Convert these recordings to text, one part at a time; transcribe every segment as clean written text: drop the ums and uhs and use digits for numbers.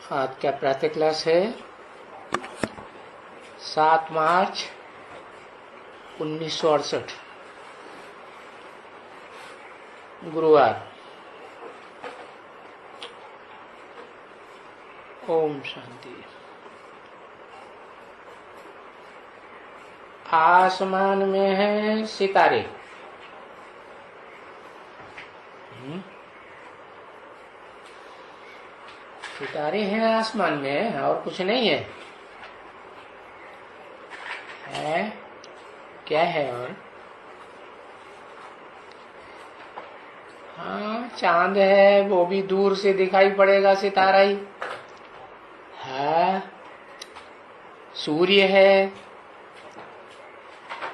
आज का प्रातः क्लास है 7 मार्च 1968 गुरुवार। ओम शांति। आसमान में है सितारे। सितारे हैं आसमान में और कुछ नहीं है। क्या है? और हाँ, चांद है, वो भी दूर से दिखाई पड़ेगा, सितारा ही है। सूर्य है,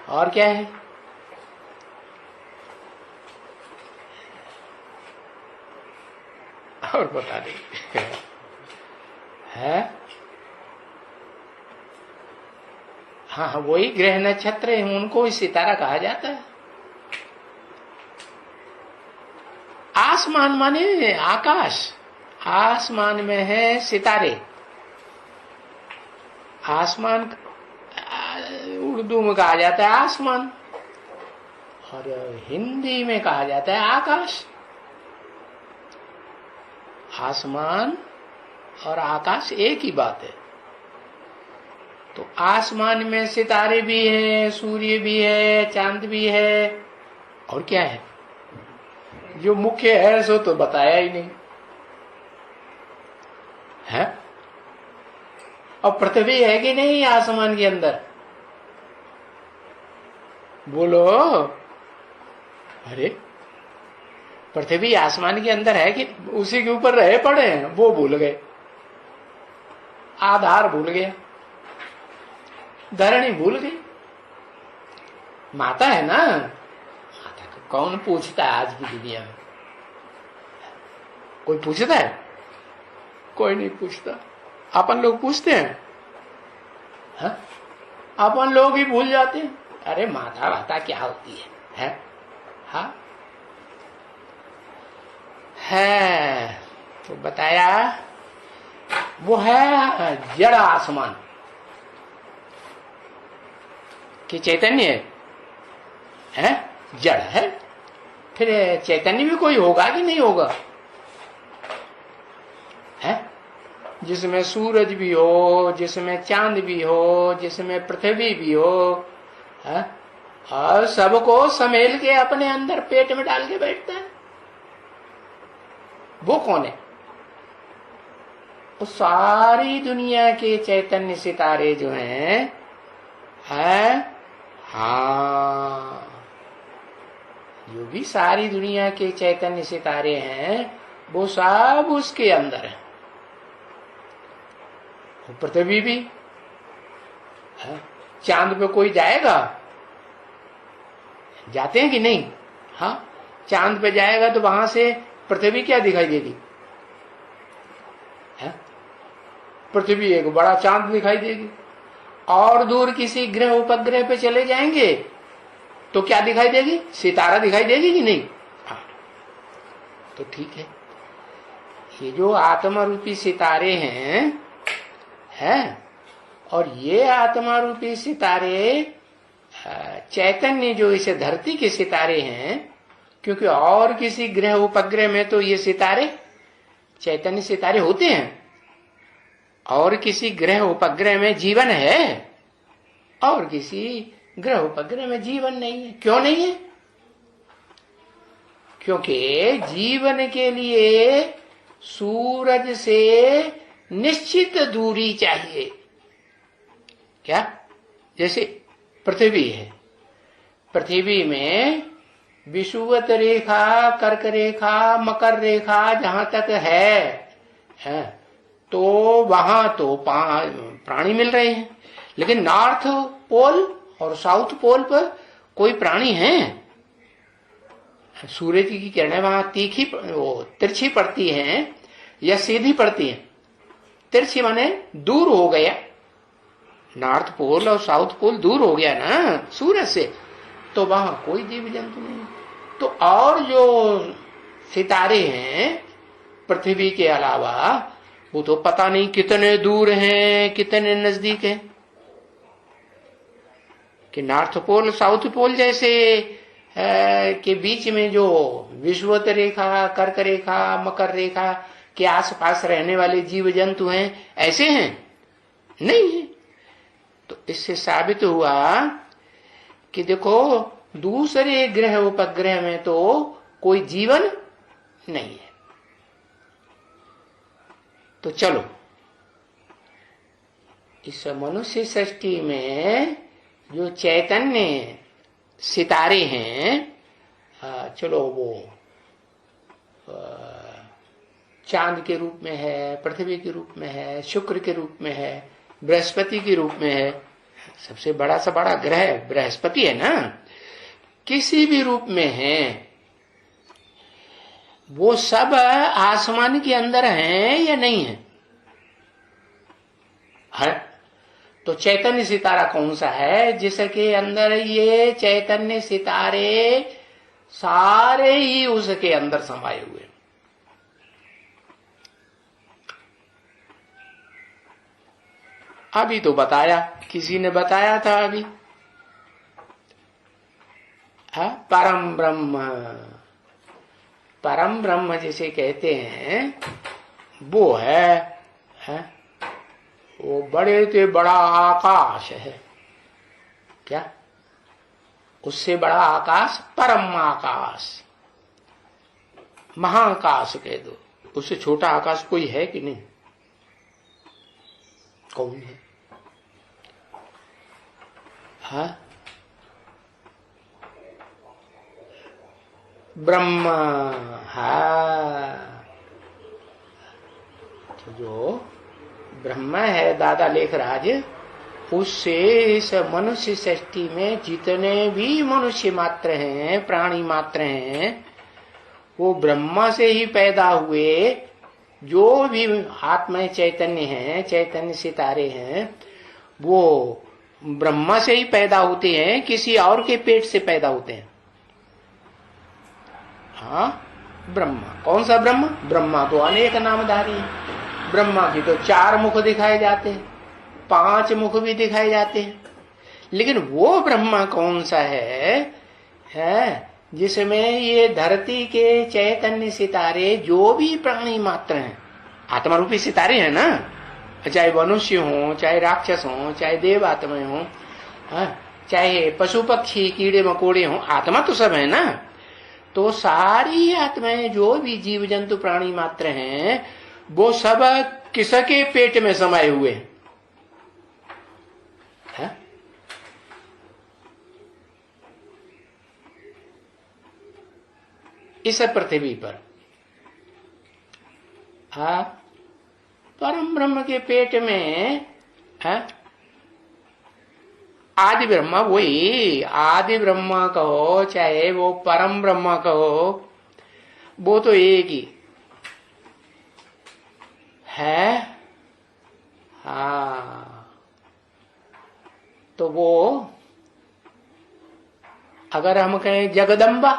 और क्या है? और बता दें है। हाँ, वही ग्रह नक्षत्र है, उनको ही सितारा कहा जाता है। आसमान माने आकाश, आसमान में है सितारे। आसमान उर्दू में कहा जाता है आसमान, और हिंदी में कहा जाता है आकाश। आसमान और आकाश एक ही बात है। तो आसमान में सितारे भी हैं, सूर्य भी है, चांद भी है, और क्या है? जो मुख्य है सो तो बताया ही नहीं है। और पृथ्वी है कि नहीं आसमान के अंदर? बोलो। अरे, पृथ्वी आसमान के अंदर है कि उसी के ऊपर रहे पड़े हैं? वो भूल गए, आधार भूल गया, धरणी भूल गई। माता है ना, माता को कौन पूछता है आज की दुनिया में? कोई पूछता है? कोई नहीं पूछता। अपन लोग पूछते हैं? हाँ? अपन लोग ही भूल जाते हैं। अरे माता वाता क्या होती है? हाँ है। तो बताया वो है जड़ आसमान कि चैतन्य है, जड़ है। फिर चैतन्य भी कोई होगा कि नहीं होगा? है, जिसमें सूरज भी हो, जिसमें चांद भी हो, जिसमें पृथ्वी भी हो, है? और सबको समेल के अपने अंदर पेट में डाल के बैठता है। वो कौन है? तो सारी दुनिया के चैतन्य सितारे जो हैं, हाँ, जो भी सारी दुनिया के चैतन्य सितारे हैं वो सब उसके अंदर है। पृथ्वी भी है। चांद पे कोई जाएगा? जाते हैं कि नहीं? हाँ, चांद पे जाएगा तो वहां से पृथ्वी क्या दिखाई देगी? पृथ्वी एक बड़ा चांद दिखाई देगी। और दूर किसी ग्रह उपग्रह पे चले जाएंगे तो क्या दिखाई देगी? सितारा दिखाई देगी कि नहीं? हाँ, तो ठीक है। ये जो आत्मा रूपी सितारे हैं, और ये आत्मा रूपी सितारे चैतन्य जो इसे धरती के सितारे हैं, क्योंकि और किसी ग्रह उपग्रह में तो ये सितारे चैतन्य सितारे होते हैं, और किसी ग्रह उपग्रह में जीवन है, और किसी ग्रह उपग्रह में जीवन नहीं है। क्यों नहीं है? क्योंकि जीवन के लिए सूरज से निश्चित दूरी चाहिए। क्या? जैसे पृथ्वी है, पृथ्वी में विषुवत रेखा, कर्क रेखा, मकर रेखा जहां तक है तो वहां तो प्राणी मिल रहे हैं, लेकिन नॉर्थ पोल और साउथ पोल पर कोई प्राणी है? सूरज की किरणें वहां तिरछी पड़ती हैं या सीधी पड़ती हैं? तिरछी माने दूर हो गया, नॉर्थ पोल और साउथ पोल दूर हो गया ना सूरज से, तो वहां कोई जीव जंतु नहीं। तो और जो सितारे हैं पृथ्वी के अलावा, वो तो पता नहीं कितने दूर हैं कितने नजदीक हैं, कि नॉर्थ पोल साउथ पोल जैसे के बीच में जो विषुवत रेखा, कर्क रेखा, मकर रेखा के आसपास रहने वाले जीव जंतु हैं, ऐसे हैं नहीं है। तो इससे साबित हुआ कि देखो दूसरे ग्रह उपग्रह में तो कोई जीवन नहीं है। तो चलो इस मनुष्य सृष्टि में जो चैतन्य सितारे हैं, चलो वो चांद के रूप में है, पृथ्वी के रूप में है, शुक्र के रूप में है, बृहस्पति के रूप में है। सबसे बड़ा सा बड़ा ग्रह बृहस्पति है ना, किसी भी रूप में है, वो सब आसमान के अंदर हैं या नहीं है? तो चैतन्य सितारा कौन सा है जिसके अंदर ये चैतन्य सितारे सारे ही उसके अंदर समाये हुए? अभी तो बताया, किसी ने बताया था अभी, परम ब्रह्म। परम ब्रह्म जिसे कहते हैं वो है वो बड़े से बड़ा आकाश है। क्या? उससे बड़ा आकाश परम आकाश, महाकाश कह दो। उससे छोटा आकाश कोई है कि नहीं? कौन है? हाँ, ब्रह्म। हाँ, तो जो ब्रह्म है दादा लेखराज, उससे इस मनुष्य सृष्टि में जितने भी मनुष्य मात्र हैं, प्राणी मात्र हैं, वो ब्रह्मा से ही पैदा हुए। जो भी आत्मा चैतन्य हैं, चैतन्य सितारे हैं, वो ब्रह्मा से ही पैदा होते हैं, किसी और के पेट से पैदा होते हैं। हाँ, ब्रह्मा। कौन सा ब्रह्मा? ब्रह्मा तो अनेक नामधारी है। ब्रह्मा की तो 4 मुख दिखाए जाते हैं, 5 मुख भी दिखाए जाते हैं, लेकिन वो ब्रह्मा कौन सा है जिसमें ये धरती के चैतन्य सितारे, जो भी प्राणी मात्र हैं, आत्मा रूपी सितारे हैं ना, चाहे मनुष्य हो, चाहे राक्षस हो, चाहे देव आत्माएं हो, चाहे पशु पक्षी कीड़े मकोड़े हो, आत्मा तो सब है ना। तो सारी आत्माएं, जो भी जीव जंतु प्राणी मात्र हैं, वो सब किसके पेट में समाये हुए हैं? इस पृथ्वी पर परम ब्रह्म के पेट में आदि ब्रह्मा, वही आदि ब्रह्मा कहो चाहे वो परम ब्रह्मा कहो, वो तो एक ही है। तो वो अगर हम कहें जगदम्बा,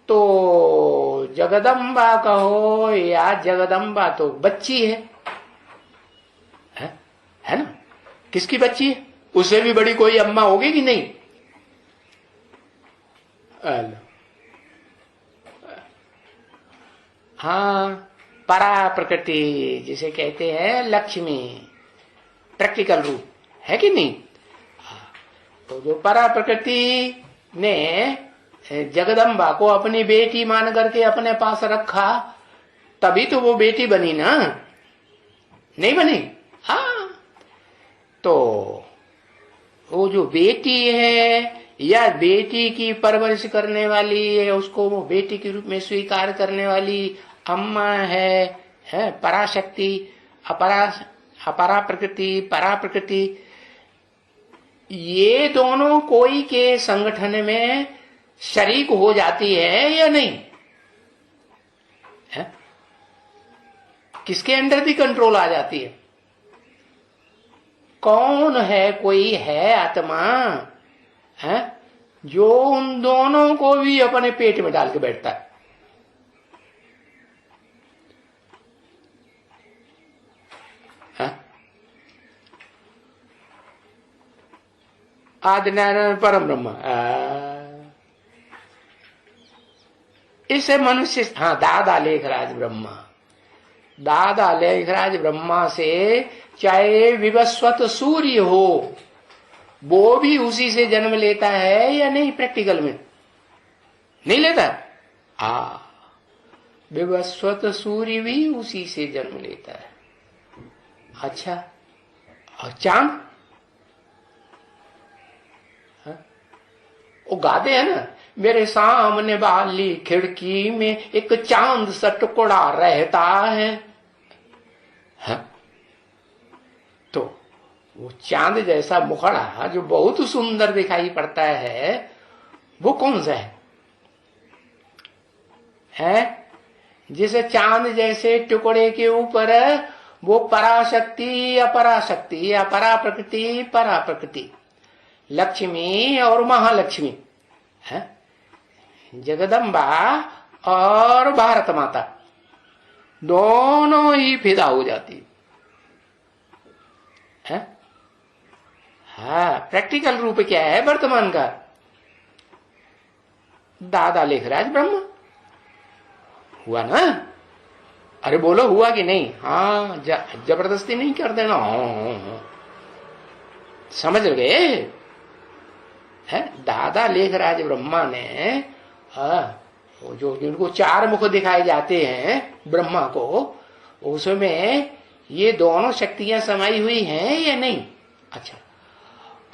तो जगदम्बा कहो या जगदम्बा तो बच्ची है ना? किसकी बच्ची है? उससे भी बड़ी कोई अम्मा होगी कि नहीं? हाँ, परा प्रकृति जिसे कहते हैं, लक्ष्मी, प्रैक्टिकल रूप है कि नहीं? तो जो परा प्रकृति ने जगदम्बा को अपनी बेटी मान करके अपने पास रखा, तभी तो वो बेटी बनी ना, नहीं बनी? हाँ, तो वो जो बेटी है या बेटी की परवरिश करने वाली है, उसको वो बेटी के रूप में स्वीकार करने वाली अम्मा है पराशक्ति, अपरा प्रकृति, परा प्रकृति, ये दोनों कोई के संगठन में शरीक हो जाती है या नहीं है? किसके अंडर भी कंट्रोल आ जाती है? कौन है? कोई है आत्मा है जो उन दोनों को भी अपने पेट में डाल के बैठता है? आदि नारायण परम ब्रह्म। इसे मनुष्य, हाँ, दादा लेखराज ब्रह्मा, दादा लेखराज ब्रह्मा से चाहे विवस्वत सूर्य हो, वो भी उसी से जन्म लेता है या नहीं? प्रैक्टिकल में नहीं लेता। विवस्वत सूर्य भी उसी से जन्म लेता है। अच्छा, और चांद? वो गाते हैं ना, मेरे सामने वाली खिड़की में एक चांद सा टुकड़ा रहता है। तो वो चांद जैसा मुखड़ा जो बहुत सुंदर दिखाई पड़ता है, वो कौन सा है? जिसे चांद जैसे टुकड़े के ऊपर वो पराशक्ति, अपराशक्ति, अपरा प्रकृति, परा प्रकृति, लक्ष्मी और महालक्ष्मी है, जगदम्बा और भारत माता दोनों ही फिदा हो जाती है। हाँ, प्रैक्टिकल रूप क्या है वर्तमान का? दादा लेखराज ब्रह्म हुआ ना? अरे बोलो, हुआ कि नहीं? हाँ, जबरदस्ती नहीं कर देना। हाँ, समझ गए? है, दादा लेखराज ब्रह्मा ने, जो जिनको 4 मुख दिखाए जाते हैं ब्रह्मा को, उसमें ये दोनों शक्तियां समाई हुई हैं या नहीं? अच्छा,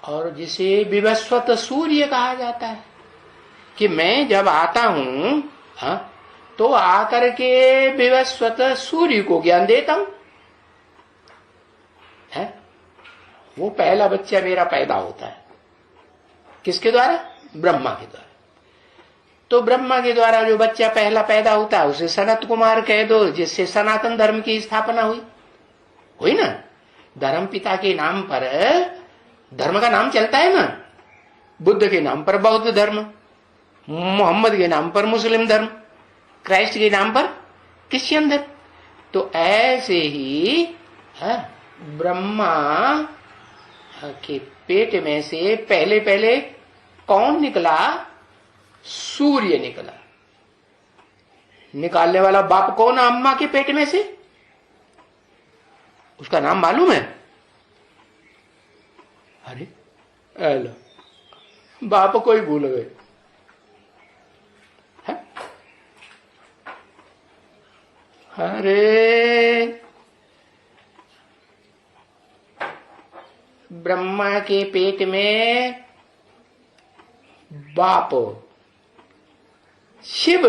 और जिसे विवस्वत सूर्य कहा जाता है कि मैं जब आता हूं, तो आकर के विवस्वत सूर्य को ज्ञान देता हूं। है, वो पहला बच्चा मेरा पैदा होता है किसके द्वारा? ब्रह्मा के द्वारा। तो ब्रह्मा के द्वारा जो बच्चा पहला पैदा होता है उसे सनत कुमार कह दो, जिससे सनातन धर्म की स्थापना हुई ना। धर्म पिता के नाम पर धर्म का नाम चलता है ना। बुद्ध के नाम पर बौद्ध धर्म, मोहम्मद के नाम पर मुस्लिम धर्म, क्राइस्ट के नाम पर क्रिश्चियन धर्म। तो ऐसे ही ब्रह्मा के पेट में से पहले पहले कौन निकला? सूर्य निकला। निकालने वाला बाप कौन? अम्मा के पेट में से। उसका नाम मालूम है? अरे हेलो, बाप को ही भूल गए। अरे ब्रह्मा के पेट में बाप शिव,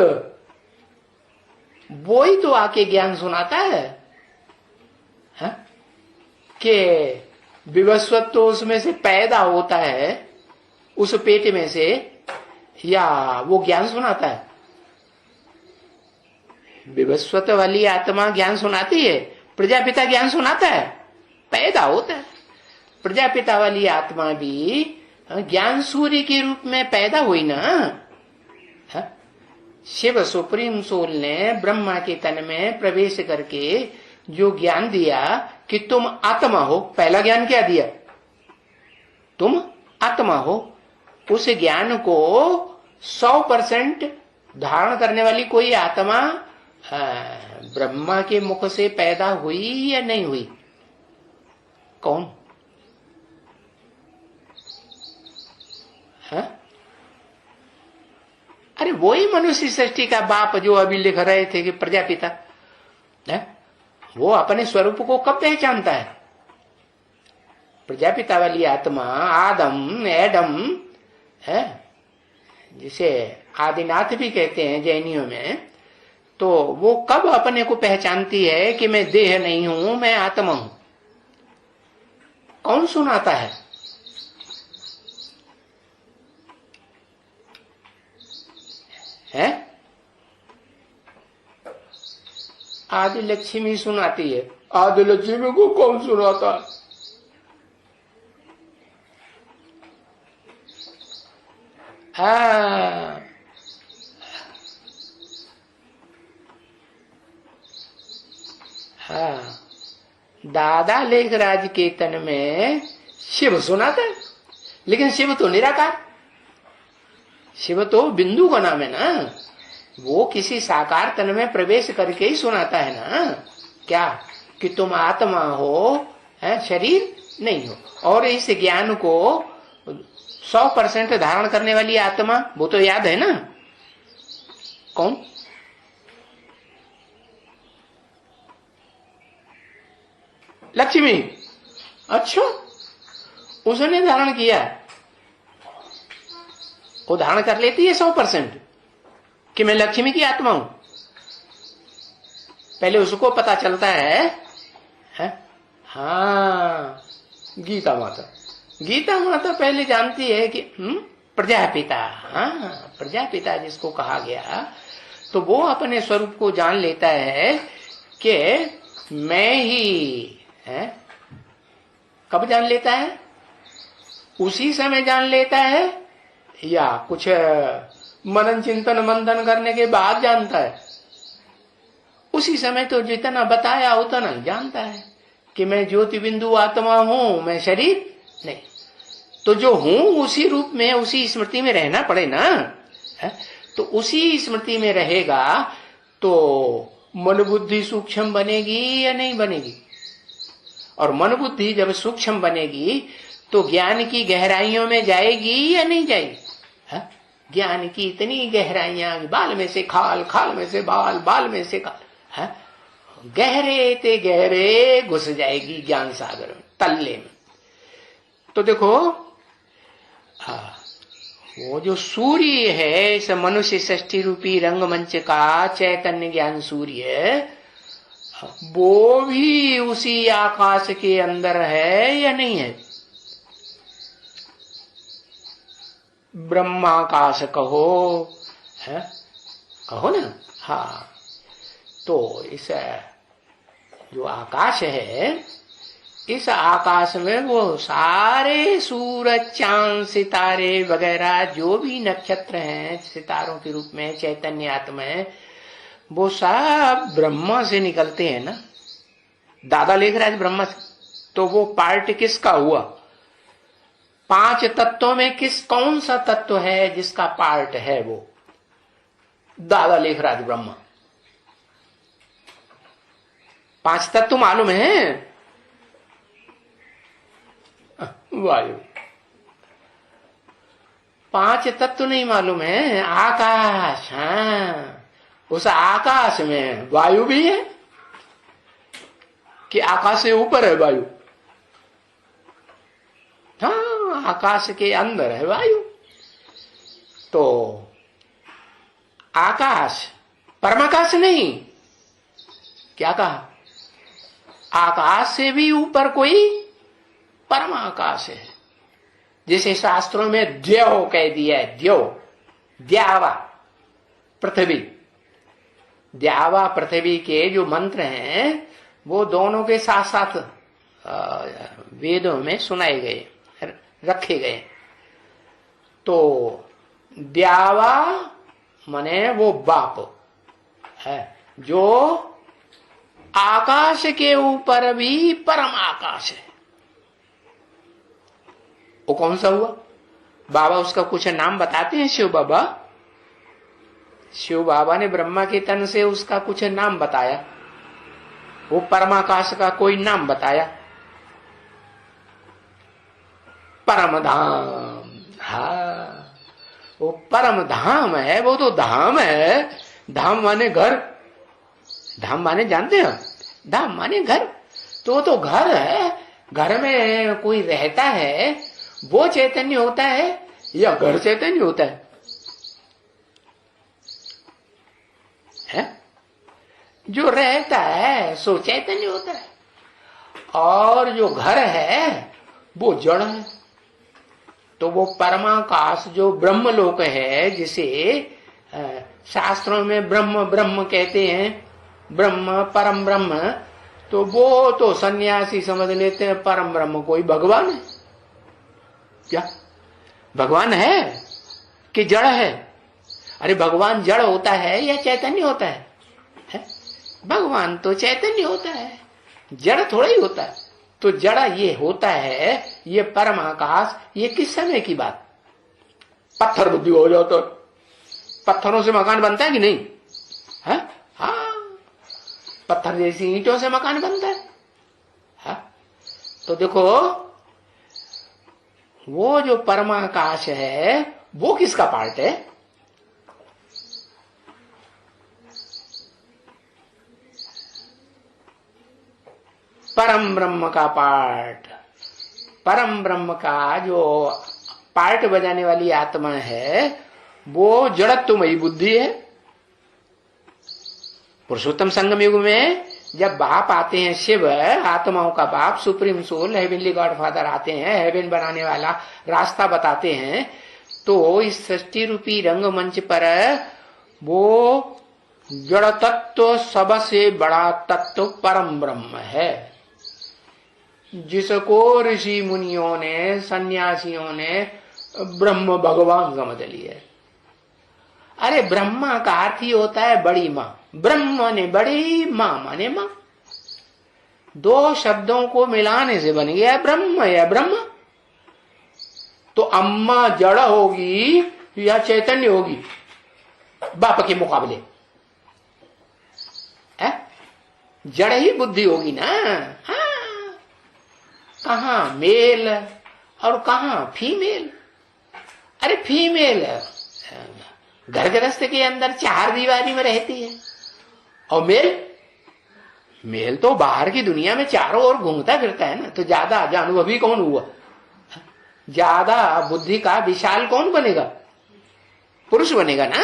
वो ही तो आके ज्ञान सुनाता है, कि विवस्वत तो उसमें से पैदा होता है, उस पेट में से, या वो ज्ञान सुनाता है? विवस्वत वाली आत्मा ज्ञान सुनाती है, प्रजापिता ज्ञान सुनाता है, पैदा होता है। प्रजापिता वाली आत्मा भी ज्ञान सूर्य के रूप में पैदा हुई ना। शिव सुप्रीम सोल ने ब्रह्मा के तन में प्रवेश करके जो ज्ञान दिया कि तुम आत्मा हो, पहला ज्ञान क्या दिया? तुम आत्मा हो। उस ज्ञान को 100% धारण करने वाली कोई आत्मा ब्रह्मा के मुख से पैदा हुई या नहीं हुई? कौन? अरे वही मनुष्य सृष्टि का बाप जो अभी लिख रहे थे कि प्रजापिता है, वो अपने स्वरूप को कब पहचानता है? प्रजापिता वाली आत्मा आदम एडम है, जिसे आदिनाथ भी कहते हैं जैनियों में, तो वो कब अपने को पहचानती है कि मैं देह नहीं हूं, मैं आत्मा हूं? कौन सुनाता है? आदि लक्ष्मी सुनाती है। आदि लक्ष्मी को कौन सुनाता है? दादा लेखराज के तन में शिव सुनाता है। लेकिन शिव तो निराकार, शिव तो बिंदु का नाम है ना, वो किसी साकार तन में प्रवेश करके ही सुनाता है ना, क्या कि तुम आत्मा हो, है, शरीर नहीं हो। और इस ज्ञान को 100% धारण करने वाली आत्मा, वो तो याद है ना, कौन? लक्ष्मी। अच्छा, उसने धारण किया, वो धारण कर लेती है 100% कि मैं लक्ष्मी की आत्मा हूं। पहले उसको पता चलता है? हाँ, गीता माता, गीता माता पहले जानती है कि प्रजापिता, हाँ प्रजापिता जिसको कहा गया, तो वो अपने स्वरूप को जान लेता है कि मैं ही है। कब जान लेता है? उसी समय जान लेता है या कुछ मनन चिंतन मंथन करने के बाद जानता है? उसी समय तो जितना बताया उतना ही जानता है कि मैं ज्योति बिंदु आत्मा हूं, मैं शरीर नहीं। तो जो हूं उसी रूप में, उसी स्मृति में रहना पड़े ना, है? तो उसी स्मृति में रहेगा तो मन बुद्धि सूक्ष्म बनेगी या नहीं बनेगी? और मन बुद्धि जब सूक्ष्म बनेगी तो ज्ञान की गहराइयों में जाएगी या नहीं जाएगी? है? ज्ञान की इतनी गहराइयां, बाल में से खाल, खाल में से बाल, बाल में से खाल, है? गहरे ते गहरे घुस जाएगी ज्ञान सागर में, तल्ले में। तो देखो, वो जो सूर्य है, इस मनुष्य षष्ठी रूपी रंगमंच का चैतन्य ज्ञान सूर्य, वो भी उसी आकाश के अंदर है या नहीं है? ब्रह्माकाश कहो, है? कहो ना। हाँ, तो इस जो आकाश है, इस आकाश में वो सारे सूरज, चांद, सितारे वगैरह जो भी नक्षत्र हैं, सितारों के रूप में चैतन्य आत्मा है, वो सब ब्रह्मा से निकलते हैं ना। दादा लिख रहा है ब्रह्मा से, तो वो पार्ट किसका हुआ? 5 तत्वों में कौन सा तत्व है जिसका पार्ट है? वो दादा लिख रहा है ब्रह्मा। 5 तत्व मालूम है? वायु। 5 तत्व नहीं मालूम है? आकाश। हाँ, उस आकाश में वायु भी है कि आकाश से ऊपर है वायु? हाँ, आकाश के अंदर है वायु। तो आकाश, परमाकाश नहीं, क्या कहा? आकाश से भी ऊपर कोई परमाकाश है, जिसे शास्त्रों में द्यौ कह दिया है। द्यौ, द्यावा पृथ्वी। द्यावा पृथ्वी के जो मंत्र हैं वो दोनों के साथ साथ वेदों में सुनाए गए, रखे गए। तो द्यावा माने वो बाप है जो आकाश के ऊपर भी परम आकाश है। वो कौन सा हुआ? बाबा उसका कुछ नाम बताते हैं। शिव बाबा, शिव बाबा ने ब्रह्मा के तन से उसका कुछ नाम बताया। वो परमाकाश का कोई नाम बताया? परम धाम। हाँ, वो परम धाम है। वो तो धाम है। धाम माने घर। धाम माने जानते हो? धाम माने घर। तो वो तो घर है। घर में कोई रहता है, वो चैतन्य होता है या घर चैतन्य होता है? जो रहता है सो चैतन्य होता है, और जो घर है वो जड़ है। तो वो परमाकाश जो ब्रह्मलोक है, जिसे शास्त्रों में ब्रह्म ब्रह्म कहते हैं, ब्रह्म परम ब्रह्म, तो वो तो सन्यासी समझ लेते हैं परम ब्रह्म कोई भगवान है। क्या भगवान है कि जड़ है? अरे भगवान जड़ होता है या चैतन्य होता है? भगवान तो चैतन्य होता है, जड़ थोड़ा ही होता है। तो जड़ा ये होता है, ये परम आकाश, ये किस समय की बात? पत्थर बुद्धि हो जाओ तो पत्थरों से मकान बनता है कि नहीं है? हाँ, पत्थर जैसी ईंटों से मकान बनता है। हाँ? तो देखो, वो जो परमाकाश है वो किसका पार्ट है? परम ब्रह्म का पार्ट। परम ब्रह्म का जो पार्ट बजाने वाली आत्मा है वो जड़त्वमयी बुद्धि है। पुरुषोत्तम संगम युग में जब बाप आते हैं, शिव आत्माओं का बाप, supreme soul, heavenly God father आते हैं, हेवन बनाने वाला रास्ता बताते हैं, तो इस सृष्टि रूपी रंगमंच पर वो जड़ तत्व सबसे बड़ा तत्व परम ब्रह्म है, जिसको ऋषि मुनियों ने, सन्यासियों ने ब्रह्म भगवान समझ लिया। अरे ब्रह्मा का अर्थ ही होता है बड़ी मां। ब्रह्म माने बड़ी, मां माने मां। दो शब्दों को मिलाने से बन गया ब्रह्म या ब्रह्म। तो अम्मा जड़ होगी या चैतन्य होगी बाप के मुकाबले? जड़ ही बुद्धि होगी ना। हाँ, कहां मेल और कहां फीमेल? अरे फीमेल घर गृहस्थ के अंदर चार दीवारी में रहती है, और मेल तो बाहर की दुनिया में चारों ओर घूमता फिरता है ना। तो ज्यादा अनुभवी कौन हुआ? ज्यादा बुद्धि का विशाल कौन बनेगा? पुरुष बनेगा ना।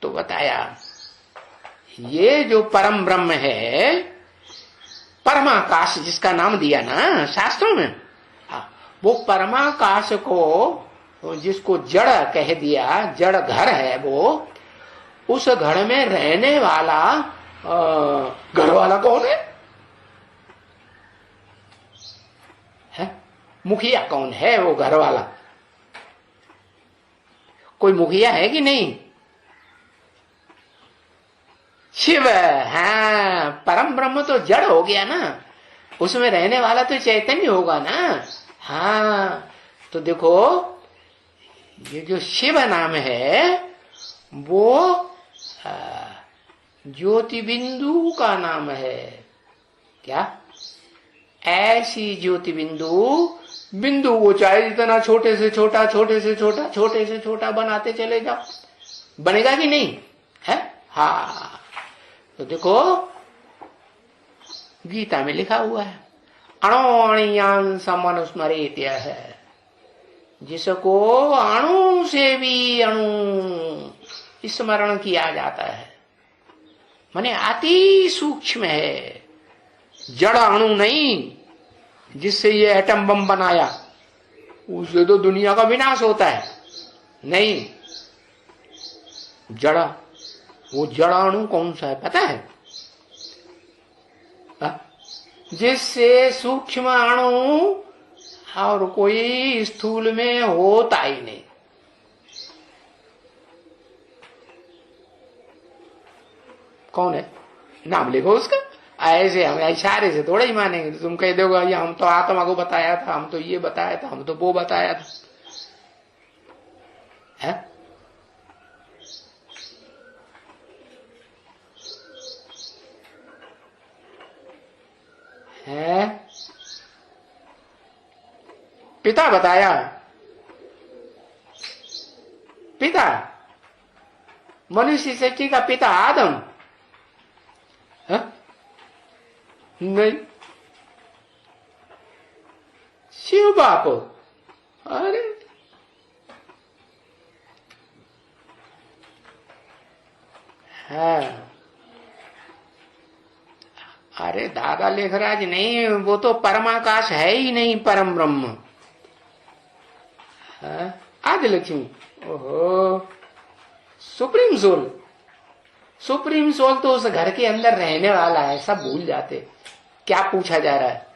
तो बताया ये जो परम ब्रह्म है, परमाकाश जिसका नाम दिया ना शास्त्रों में, वो परमाकाश को जिसको जड़ कह दिया, जड़ घर है वो, उस घर में रहने वाला घर वाला कौन है? मुखिया कौन है? वो घर वाला कोई मुखिया है कि नहीं? शिव। हाँ, परम ब्रह्म तो जड़ हो गया ना, उसमें रहने वाला तो चैतन्य होगा ना। हाँ, तो देखो ये जो शिव नाम है वो ज्योति बिंदु का नाम है। क्या? ऐसी ज्योति बिंदु, बिंदु को चाहे जितना छोटे से छोटा, छोटे से छोटा, छोटे से छोटा बनाते चले जाओ, बनेगा कि नहीं है? हाँ, तो देखो गीता में लिखा हुआ है, अणोणीयान समनुस्मरेत है, जिसको अणु से भी अणु स्मरण किया जाता है, माने अति सूक्ष्म है, जड़ अणु नहीं जिससे ये एटम बम बनाया, उससे तो दुनिया का विनाश होता है। नहीं, जड़ा, वो जड़ा अणु कौन सा है पता है? जिससे सूक्ष्म अणु और कोई स्थूल में होता ही नहीं। कौन है? नाम लिखो उसका। ऐसे हम इशारे से थोड़ा ही मानेंगे। तुम कह दोगे ये हम तो आत्मा को बताया था, हम तो ये बताया था, हम तो वो बताया था, है? पिता बताया, पिता मनुष्य सृष्टि का पिता आदम है? नहीं, शिव बाप। अरे है, अरे दादा लेखराज नहीं, वो तो परमाकाश है ही नहीं, परम ब्रह्म। आदि लक्ष्मी, ओहो, सुप्रीम सोल। सुप्रीम सोल तो उस घर के अंदर रहने वाला है, सब भूल जाते। क्या पूछा जा रहा है?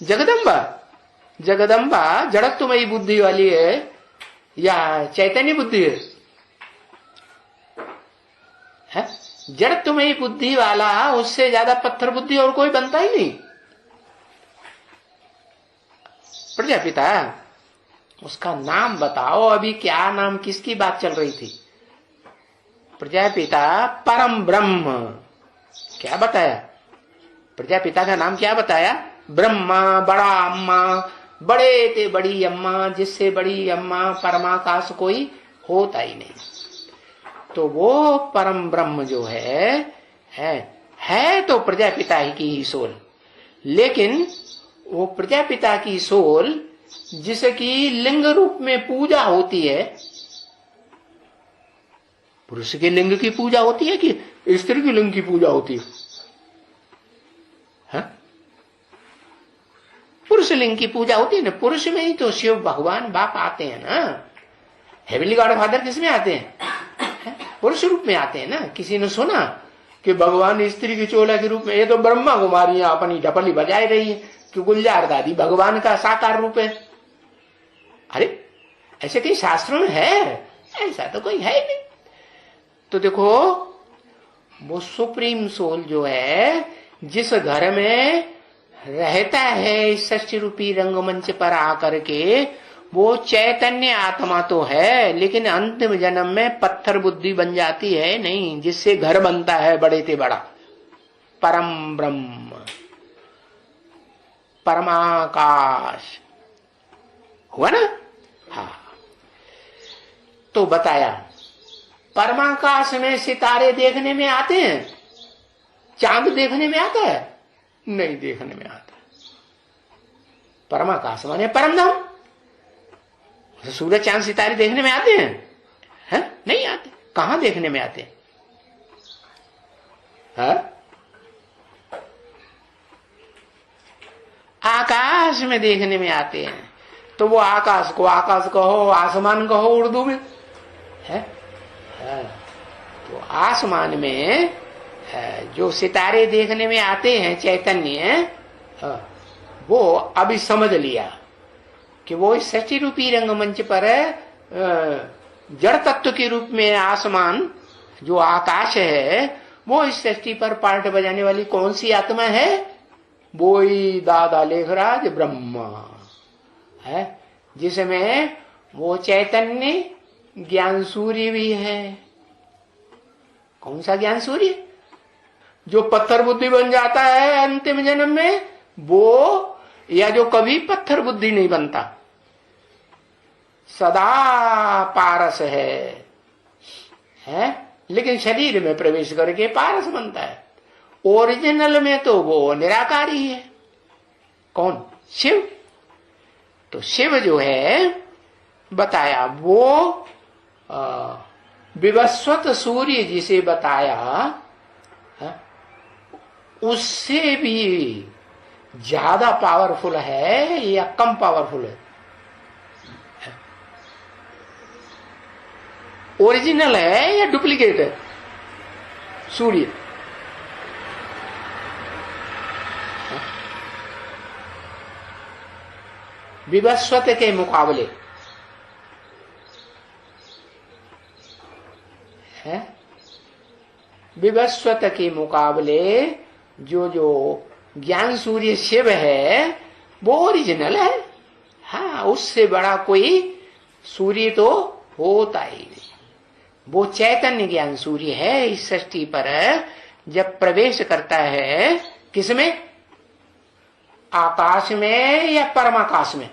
जगदम्बा। जगदम्बा जड़त्वमयी बुद्धि वाली है या चैतन्य बुद्धि है? जड़त्वमयी बुद्धि वाला, उससे ज्यादा पत्थर बुद्धि और कोई बनता ही नहीं। प्रजापिता, उसका नाम बताओ। अभी क्या नाम, किसकी बात चल रही थी? प्रजापिता परम ब्रह्म। क्या बताया? प्रजापिता का नाम क्या बताया? ब्रह्मा, बड़ा अम्मा, बड़े थे बड़ी अम्मा, जिससे बड़ी अम्मा परमाकाश कोई होता ही नहीं। तो वो परम ब्रह्म जो है तो प्रजापिता ही की ही सोल, लेकिन वो प्रजापिता की सोल जिसकी लिंग रूप में पूजा होती है, पुरुष के लिंग की पूजा होती है कि स्त्री की लिंग की पूजा होती है? पुरुष लिंग की पूजा होती है ना। पुरुष में ही तो शिव भगवान बाप आते हैं ना। हेवनली गॉड फादर किस में आते हैं? पुरुष रूप में आते हैं ना। किसी ने सुना कि भगवान स्त्री की चोला के रूप में? ये तो ब्रह्मा कुमारियां अपनी डपली बजाए रही है कि गुलजार दादी भगवान का साकार रूप है। अरे ऐसे कई शास्त्रों में है? ऐसा तो कोई है नहीं। तो देखो, वो सुप्रीम सोल जो है, जिस घर में रहता है षष्ठी रूपी रंगमंच पर आकर के, वो चैतन्य आत्मा तो है, लेकिन अंतिम जन्म में पत्थर बुद्धि बन जाती है नहीं, जिससे घर बनता है बड़े से बड़ा परम ब्रह्म, परमाकाश हुआ ना। हाँ, तो बताया परमाकाश में सितारे देखने में आते हैं, चांद देखने में आता है? नहीं देखने में आता। परमाकाश माने परम धाम। सूरज चांद सितारे देखने में आते हैं? नहीं आते। कहां देखने में आते हैं? आकाश में देखने में आते हैं। तो वो आकाश को आकाश कहो, आसमान कहो उर्दू में है। तो आसमान में जो सितारे देखने में आते हैं चैतन्य, वो अभी समझ लिया कि वो इस सच्ची रूपी रंगमंच पर जड़ तत्व के रूप में आसमान जो आकाश है, वो इस सृष्टि पर पार्ट बजाने वाली कौन सी आत्मा है? वो ही दादा लेखराज ब्रह्मा है, जिसमें वो चैतन्य ज्ञान सूर्य भी है। कौन सा ज्ञान सूर्य? जो पत्थर बुद्धि बन जाता है अंतिम जन्म में, वो, या जो कभी पत्थर बुद्धि नहीं बनता, सदा पारस है, लेकिन शरीर में प्रवेश करके पारस बनता है। ओरिजिनल में तो वो निराकारी है। कौन? शिव। तो शिव जो है बताया, वो विवस्वत सूर्य जिसे बताया, उससे भी ज्यादा पावरफुल है या कम पावरफुल है? ओरिजिनल है या डुप्लीकेट है सूर्य? विवस्वत के मुकाबले है, विवस्वत के मुकाबले जो ज्ञान सूर्य शिव है वो ओरिजिनल है। हाँ, उससे बड़ा कोई सूर्य तो होता ही नहीं। वो चैतन्य ज्ञान सूर्य है। इस सृष्टि पर जब प्रवेश करता है, किसमें? आकाश में या परमाकाश में?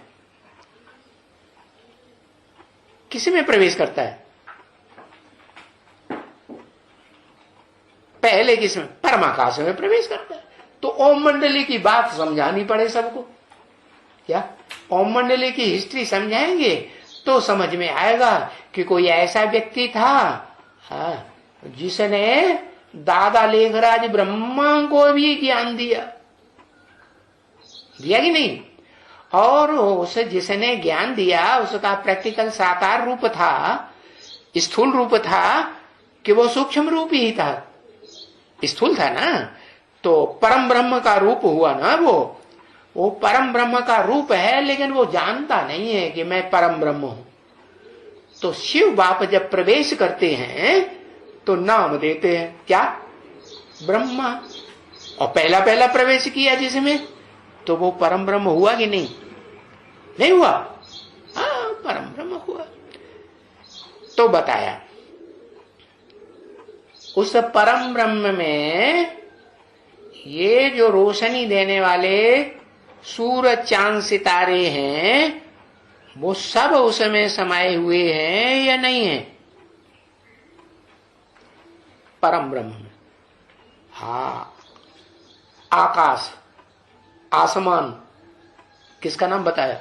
किसमें प्रवेश करता है? पहले किसमें? परमाकाश में प्रवेश करता है। तो ओम मंडली की बात समझानी पड़े सबको। क्या ओम मंडली की हिस्ट्री समझाएंगे तो समझ में आएगा कि कोई ऐसा व्यक्ति था, जिसने दादा लेखराज ब्रह्मा को भी ज्ञान दिया कि नहीं? और उसे जिसने ज्ञान दिया उसका प्रैक्टिकल साकार रूप था, स्थूल रूप था कि वो सूक्ष्म रूप ही था। स्थूल था ना, तो परम ब्रह्म का रूप हुआ ना। वो परम ब्रह्म का रूप है, लेकिन वो जानता नहीं है कि मैं परम ब्रह्म हूं। तो शिव बाप जब प्रवेश करते हैं तो नाम देते हैं क्या? ब्रह्मा। और पहला प्रवेश किया जिसमें, तो वो परम ब्रह्म हुआ कि नहीं? नहीं हुआ? हाँ, परम ब्रह्म हुआ। तो बताया उस परम ब्रह्म में ये जो रोशनी देने वाले सूरज चांद सितारे हैं वो सब उसमें समाये हुए हैं या नहीं है? परम ब्रह्म में। हाँ, आकाश, आसमान, किसका नाम बताया?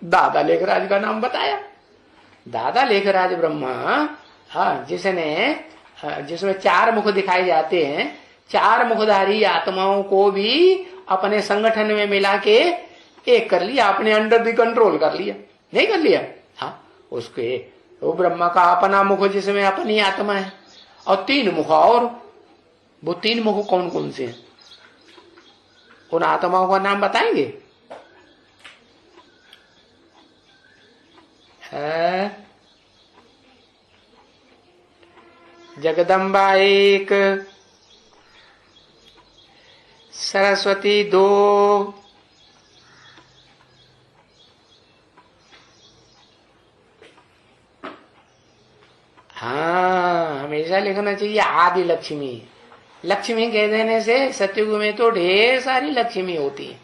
दादा लेखराज का नाम बताया। दादा लेखराज ब्रह्मा, हाँ, जिसमें 4 मुख दिखाए जाते हैं, 4 मुखधारी आत्माओं को भी अपने संगठन में मिला के एक कर लिया, अपने अंडर दी कंट्रोल कर लिया। नहीं कर लिया? हाँ, उसके वो ब्रह्मा का अपना मुख जिसमें अपनी आत्मा है, और 3 मुख और। वो 3 मुख कौन कौन से हैं? उन आत्माओं का नाम बताएंगे? जगदम्बा 1, सरस्वती 2, हाँ, हमेशा लिखना चाहिए आदि लक्ष्मी। लक्ष्मी कह देने से सतयुग में तो ढेर सारी लक्ष्मी होती है।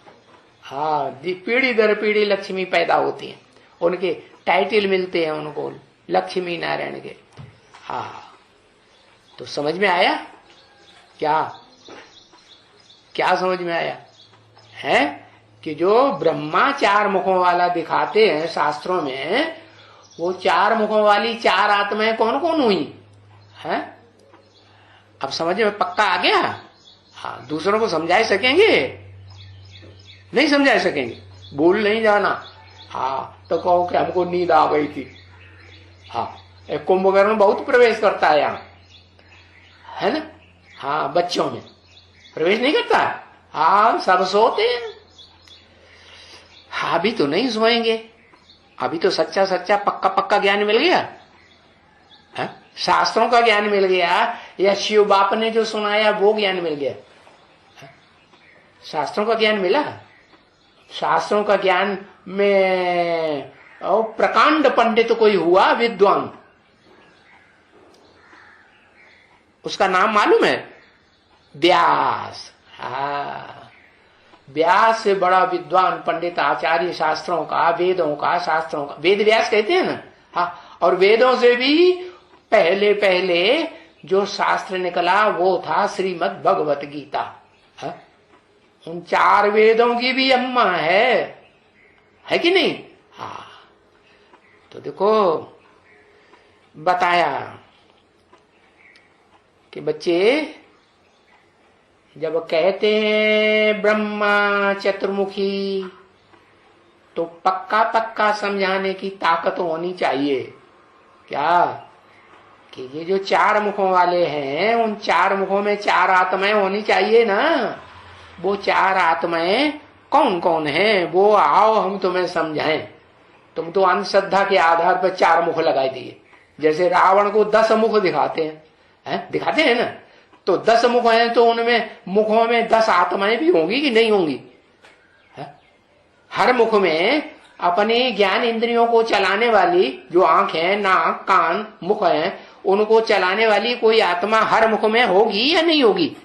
हाँ, पीढ़ी दर पीढ़ी लक्ष्मी पैदा होती है, उनके टाइटल मिलते हैं उनको लक्ष्मी नारायण के। हाँ, तो समझ में आया? क्या क्या समझ में आया है? कि जो ब्रह्मा 4 मुखों वाला दिखाते हैं शास्त्रों में, वो 4 मुखों वाली 4 आत्माएं कौन कौन हुई है? अब समझ में पक्का आ गया? हाँ, दूसरों को समझा सकेंगे? नहीं समझा सकेंगे, भूल नहीं जाना। हाँ, तो कहो कि हमको नींद आ गई थी। हाँ, एक कुंभकर्ण बहुत प्रवेश करता है यहाँ, है ना? हाँ, बच्चों में प्रवेश नहीं करता। हाँ, सब सोते हैं। हाँ, अभी तो नहीं सोएंगे, अभी तो सच्चा सच्चा पक्का पक्का ज्ञान मिल गया है? शास्त्रों का ज्ञान मिल गया या शिव बाप ने जो सुनाया वो ज्ञान मिल गया है? शास्त्रों का ज्ञान मिला। शास्त्रों का ज्ञान में प्रकांड पंडित कोई हुआ विद्वान, उसका नाम मालूम है? व्यास। हाँ, व्यास से बड़ा विद्वान पंडित आचार्य शास्त्रों का, वेदों का, शास्त्रों का, वेद व्यास कहते हैं ना। हाँ, और वेदों से भी पहले पहले जो शास्त्र निकला वो था श्रीमद् भगवत गीता। हाँ? उन 4 वेदों की भी अम्मा है कि नहीं? हाँ, तो देखो बताया कि बच्चे जब कहते हैं ब्रह्मा चतुर्मुखी, तो पक्का पक्का समझाने की ताकत होनी चाहिए। क्या? कि ये जो 4 मुखों वाले हैं, उन 4 मुखों में 4 आत्माएं होनी चाहिए ना। वो 4 आत्माएं कौन कौन है वो आओ हम तुम्हें समझाएं। तुम तो अंधश्रद्धा के आधार पर 4 मुख लगाए दिए। जैसे रावण को 10 मुख दिखाते हैं, दिखाते हैं ना, तो 10 मुख हैं, तो उनमें मुखों में 10 आत्माएं भी होंगी कि नहीं होंगी? हर मुख में अपनी ज्ञान इंद्रियों को चलाने वाली जो आंख है, नाक, कान, मुख है, उनको चलाने वाली कोई आत्मा हर मुख में होगी या नहीं होगी?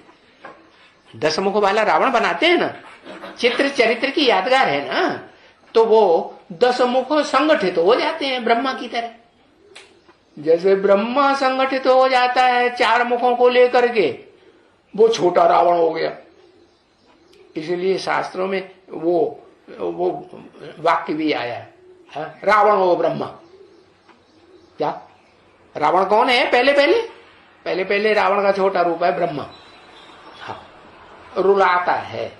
10 मुख वाला रावण बनाते हैं ना, चित्र चरित्र की यादगार है ना, तो वो 10 मुख संगठित हो जाते हैं ब्रह्मा की तरह। जैसे ब्रह्मा संगठित हो जाता है 4 मुखों को लेकर के, वो छोटा रावण हो गया। इसलिए शास्त्रों में वो वाक्य भी आया है, रावण हो ब्रह्मा। क्या रावण कौन है? पहले पहले रावण का छोटा रूप है ब्रह्मा। हाँ, रुलाता है।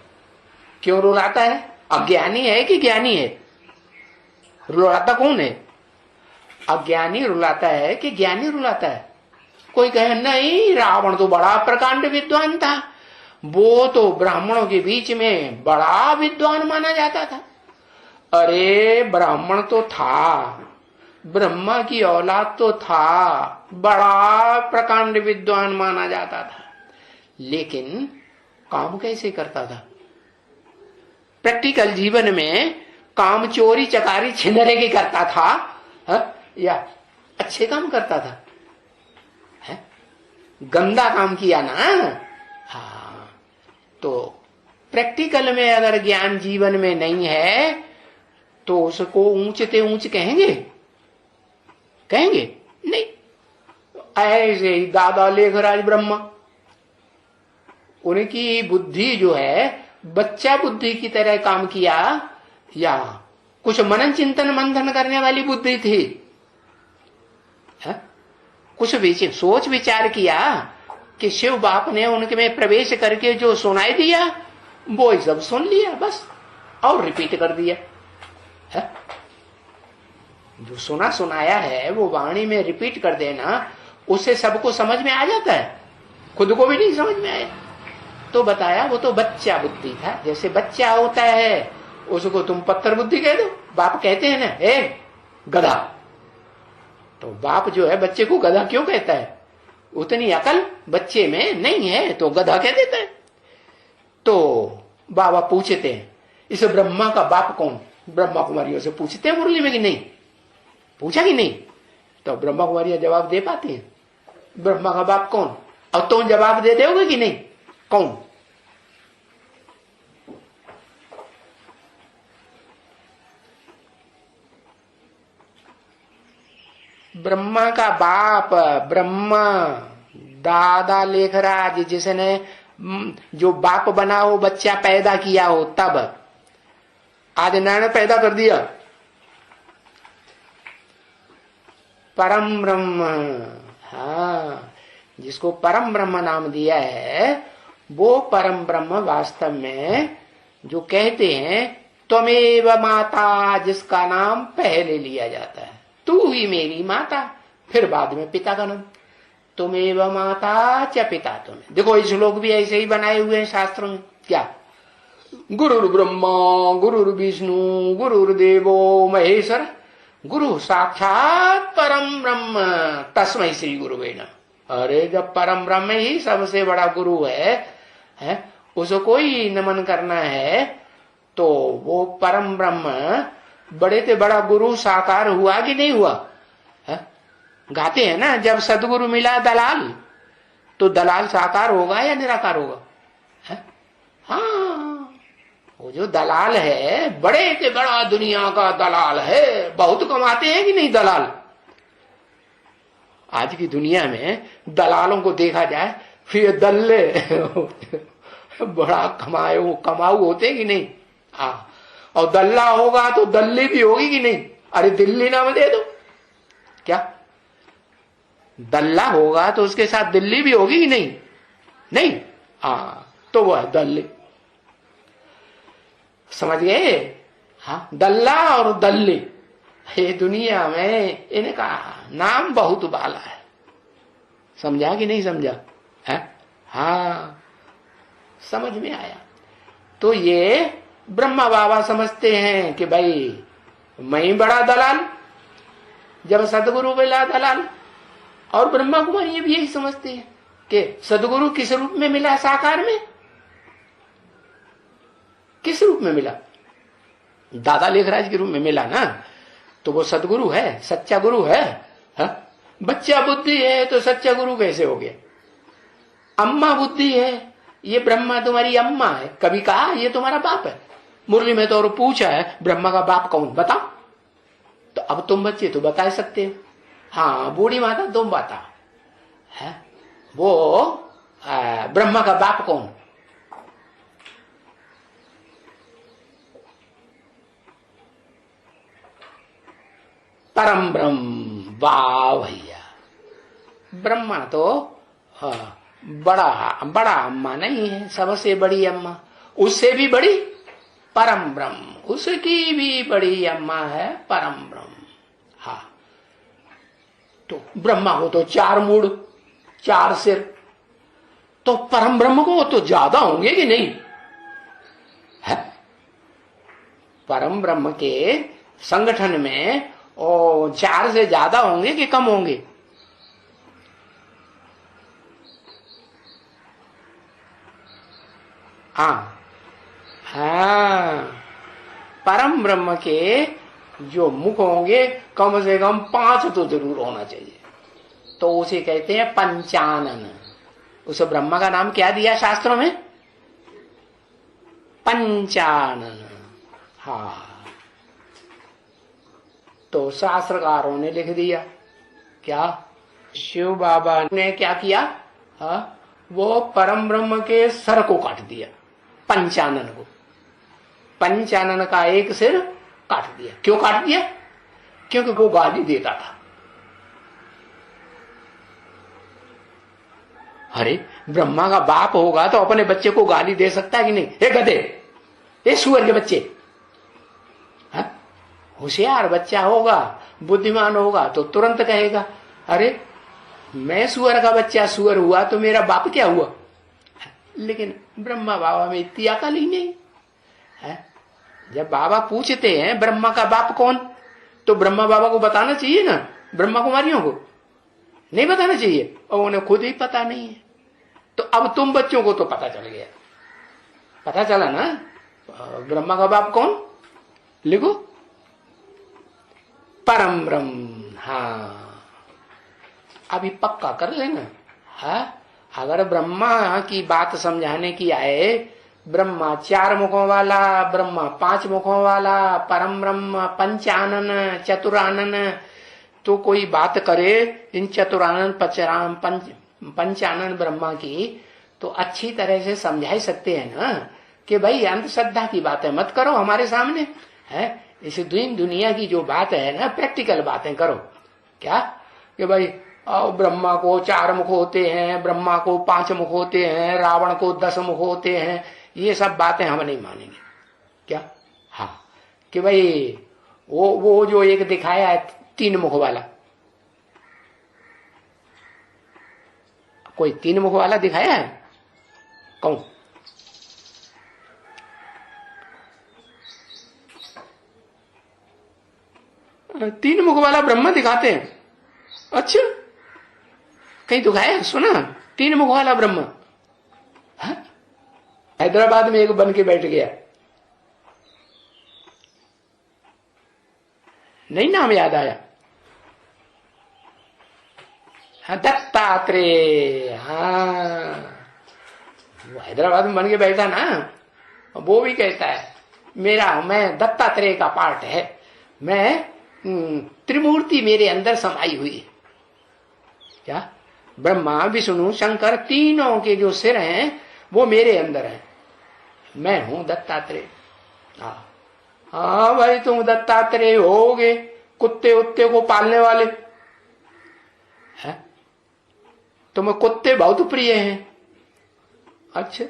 क्यों रुलाता है? अज्ञानी है कि ज्ञानी है? रुलाता कौन है? अज्ञानी रुलाता है कि ज्ञानी रुलाता है? कोई कहे नहीं, रावण तो बड़ा प्रकांड विद्वान था, वो तो ब्राह्मणों के बीच में बड़ा विद्वान माना जाता था। अरे ब्राह्मण तो था, ब्रह्मा की औलाद तो था, बड़ा प्रकांड विद्वान माना जाता था, लेकिन काम कैसे करता था? प्रैक्टिकल जीवन में काम चोरी चकारी छिनरे के करता था, या अच्छे काम करता था? है? गंदा काम किया ना। हाँ, तो प्रैक्टिकल में अगर ज्ञान जीवन में नहीं है तो उसको ऊंचते ऊंच कहेंगे? कहेंगे नहीं। ऐसे ही दादा लेखराज ब्रह्मा, उनकी बुद्धि जो है बच्चा बुद्धि की तरह काम किया, या कुछ मनन चिंतन मंथन करने वाली बुद्धि थी? कुछ सोच विचार किया कि शिव बाप ने उनके में प्रवेश करके जो सुनाई दिया वो ही सब सुन लिया बस, और रिपीट कर दिया। है? जो सुना सुनाया है वो वाणी में रिपीट कर देना, उससे सबको समझ में आ जाता है, खुद को भी नहीं समझ में आया तो बताया वो तो बच्चा बुद्धि था। जैसे बच्चा होता है उसको तुम पत्थर बुद्धि कह दो, बाप कहते हैं ना, ए गधा, तो बाप जो है बच्चे को गधा क्यों कहता है? उतनी अकल बच्चे में नहीं है तो गधा कह देता है। तो बाबा पूछते हैं इस ब्रह्मा का बाप कौन? ब्रह्मा कुमारियों से पूछते हैं मुरली में कि नहीं? पूछा कि नहीं? तो ब्रह्मा कुमारियां जवाब दे पाती हैं, ब्रह्मा का बाप कौन? अब तुम जवाब दे दोगे कि नहीं? कौन? ब्रह्मा का बाप ब्रह्मा, दादा लेखराज, जिसने जो बाप बना हो, बच्चा पैदा किया हो, तब आदि नारायण पैदा कर दिया। परम ब्रह्म, हाँ, जिसको परम ब्रह्म नाम दिया है वो परम ब्रह्म वास्तव में जो कहते हैं त्वमेव माता, जिसका नाम पहले लिया जाता है, तू ही मेरी माता, फिर बाद में पिता का नाम, तुमेव माता च पिता तुम्हें। देखो इस श्लोक भी ऐसे ही बनाए हुए हैं शास्त्रों में। क्या? गुरुर् ब्रह्मा गुरुर्विष्णु गुरुर्देवो महेश्वर, गुरु साक्षात परम ब्रह्म तस्मै श्री गुरुवे नमः। अरे जब परम ब्रह्म ही सबसे बड़ा गुरु है, उसको ही नमन करना है, तो वो परम ब्रह्म बड़े से बड़ा गुरु साकार हुआ कि नहीं हुआ? है? गाते हैं ना, जब सदगुरु मिला दलाल, तो दलाल साकार होगा या निराकार होगा? है? हाँ, वो जो दलाल है बड़े से बड़ा दुनिया का दलाल है, बहुत कमाते हैं कि नहीं दलाल? आज की दुनिया में दलालों को देखा जाए फिर दल्ले बड़ा कमाऊ होते कि नहीं? और दल्ला होगा तो दल्ली भी होगी कि नहीं? अरे दिल्ली नाम दे दो। क्या दल्ला होगा तो उसके साथ दिल्ली भी होगी कि नहीं? नहीं, तो वह है दल्ली। समझ गए? हाँ, दल्ला और दल्ली, ये दुनिया में इनका नाम बहुत बाला है। समझा कि नहीं समझा? है? हाँ, समझ में आया। तो ये ब्रह्मा बाबा समझते हैं कि भाई मैं ही बड़ा दलाल, जब सदगुरु मिला दलाल, और ब्रह्मा कुमारी ये भी यही समझते हैं कि सदगुरु किस रूप में मिला? साकार में। किस रूप में मिला? दादा लेखराज के रूप में मिला ना, तो वो सदगुरु है, सच्चा गुरु है। हा? बच्चा बुद्धि है तो सच्चा गुरु कैसे हो गया? अम्मा बुद्धि है, ये ब्रह्मा तुम्हारी अम्मा है, कभी कहा ये तुम्हारा बाप है? मुरली में तो और पूछा है ब्रह्मा का बाप कौन, बताओ। तो अब तुम बच्चे तो बता सकते हो। हाँ, बूढ़ी माता तुम बता है वो ब्रह्मा का बाप कौन? परम ब्रह्म। वाह भैया, ब्रह्मा तो बड़ा अम्मा नहीं है, सबसे बड़ी अम्मा, उससे भी बड़ी परम ब्रह्म, उसकी भी बड़ी अम्मा है परम ब्रह्म। हाँ, तो ब्रह्मा को तो 4 मूड 4 सिर, तो परम ब्रह्म को तो ज्यादा होंगे कि नहीं? है? परम ब्रह्म के संगठन में 4 से ज्यादा होंगे कि कम होंगे? हाँ हाँ, परम ब्रह्म के जो मुख होंगे कम से कम 5 तो जरूर होना चाहिए, तो उसे कहते हैं पंचानन। उस ब्रह्मा का नाम क्या दिया शास्त्रों में? पंचानन। हाँ, तो शास्त्रकारों ने लिख दिया क्या? शिव बाबा ने क्या किया? हाँ, वो परम ब्रह्म के सर को काट दिया, पंचानन को। पंचानन का एक सिर काट दिया। क्यों काट दिया? क्योंकि वो गाली देता था। अरे ब्रह्मा का बाप होगा तो अपने बच्चे को गाली दे सकता है कि नहीं? हे गधे, हे सुअर के बच्चे। होशियार बच्चा होगा, बुद्धिमान होगा तो तुरंत कहेगा अरे मैं सुअर का बच्चा सुअर हुआ तो मेरा बाप क्या हुआ? लेकिन ब्रह्मा बाबा में इतनी अकल ही नहीं है। जब बाबा पूछते हैं ब्रह्मा का बाप कौन, तो ब्रह्मा बाबा को बताना चाहिए ना, ब्रह्मा कुमारियों को नहीं बताना चाहिए, और उन्हें खुद ही पता नहीं है। तो अब तुम बच्चों को तो पता चल गया, पता चला ना ब्रह्मा का बाप कौन? लिखो परम ब्रह्म। हाँ, अभी पक्का कर लेना। हाँ, अगर ब्रह्मा की बात समझाने की आए, ब्रह्मा 4 मुखों वाला, ब्रह्मा 5 मुखों वाला, परम ब्रह्म, पंचानन, चतुरानन, तो कोई बात करे इन चतुरानन पंचानन ब्रह्मा की, तो अच्छी तरह से समझा ही सकते हैं ना कि भाई अंधश्रद्धा की बातें मत करो हमारे सामने है। इस दुनिया की जो बात है ना, प्रैक्टिकल बातें करो। क्या कि भाई ब्रह्मा को 4 मुख होते हैं, ब्रह्मा को 5 मुख होते हैं, रावण को 10 मुख होते हैं, ये सब बातें हम नहीं मानेंगे। क्या? हाँ, कि भाई वो जो एक दिखाया है 3 मुख वाला, कोई 3 मुख वाला दिखाया है? कौन? तीन मुख वाला ब्रह्मा दिखाते हैं? अच्छा, कहीं दिखाया सुना 3 मुख वाला ब्रह्मा? हैदराबाद में एक बन के बैठ गया, नहीं नाम याद आया? हाँ, दत्तात्रेय। हाँ, वो हैदराबाद में बन के बैठा ना, वो भी कहता है मैं दत्तात्रेय का पार्ट है, मैं त्रिमूर्ति मेरे अंदर समाई हुई है। क्या? ब्रह्मा विष्णु शंकर तीनों के जो सिर हैं वो मेरे अंदर है, मैं हूं दत्तात्रेय। हाँ भाई, तुम दत्तात्रेय होगे, कुत्ते उत्ते को पालने वाले हैं, तुम्हें कुत्ते बहुत प्रिय हैं। अच्छा,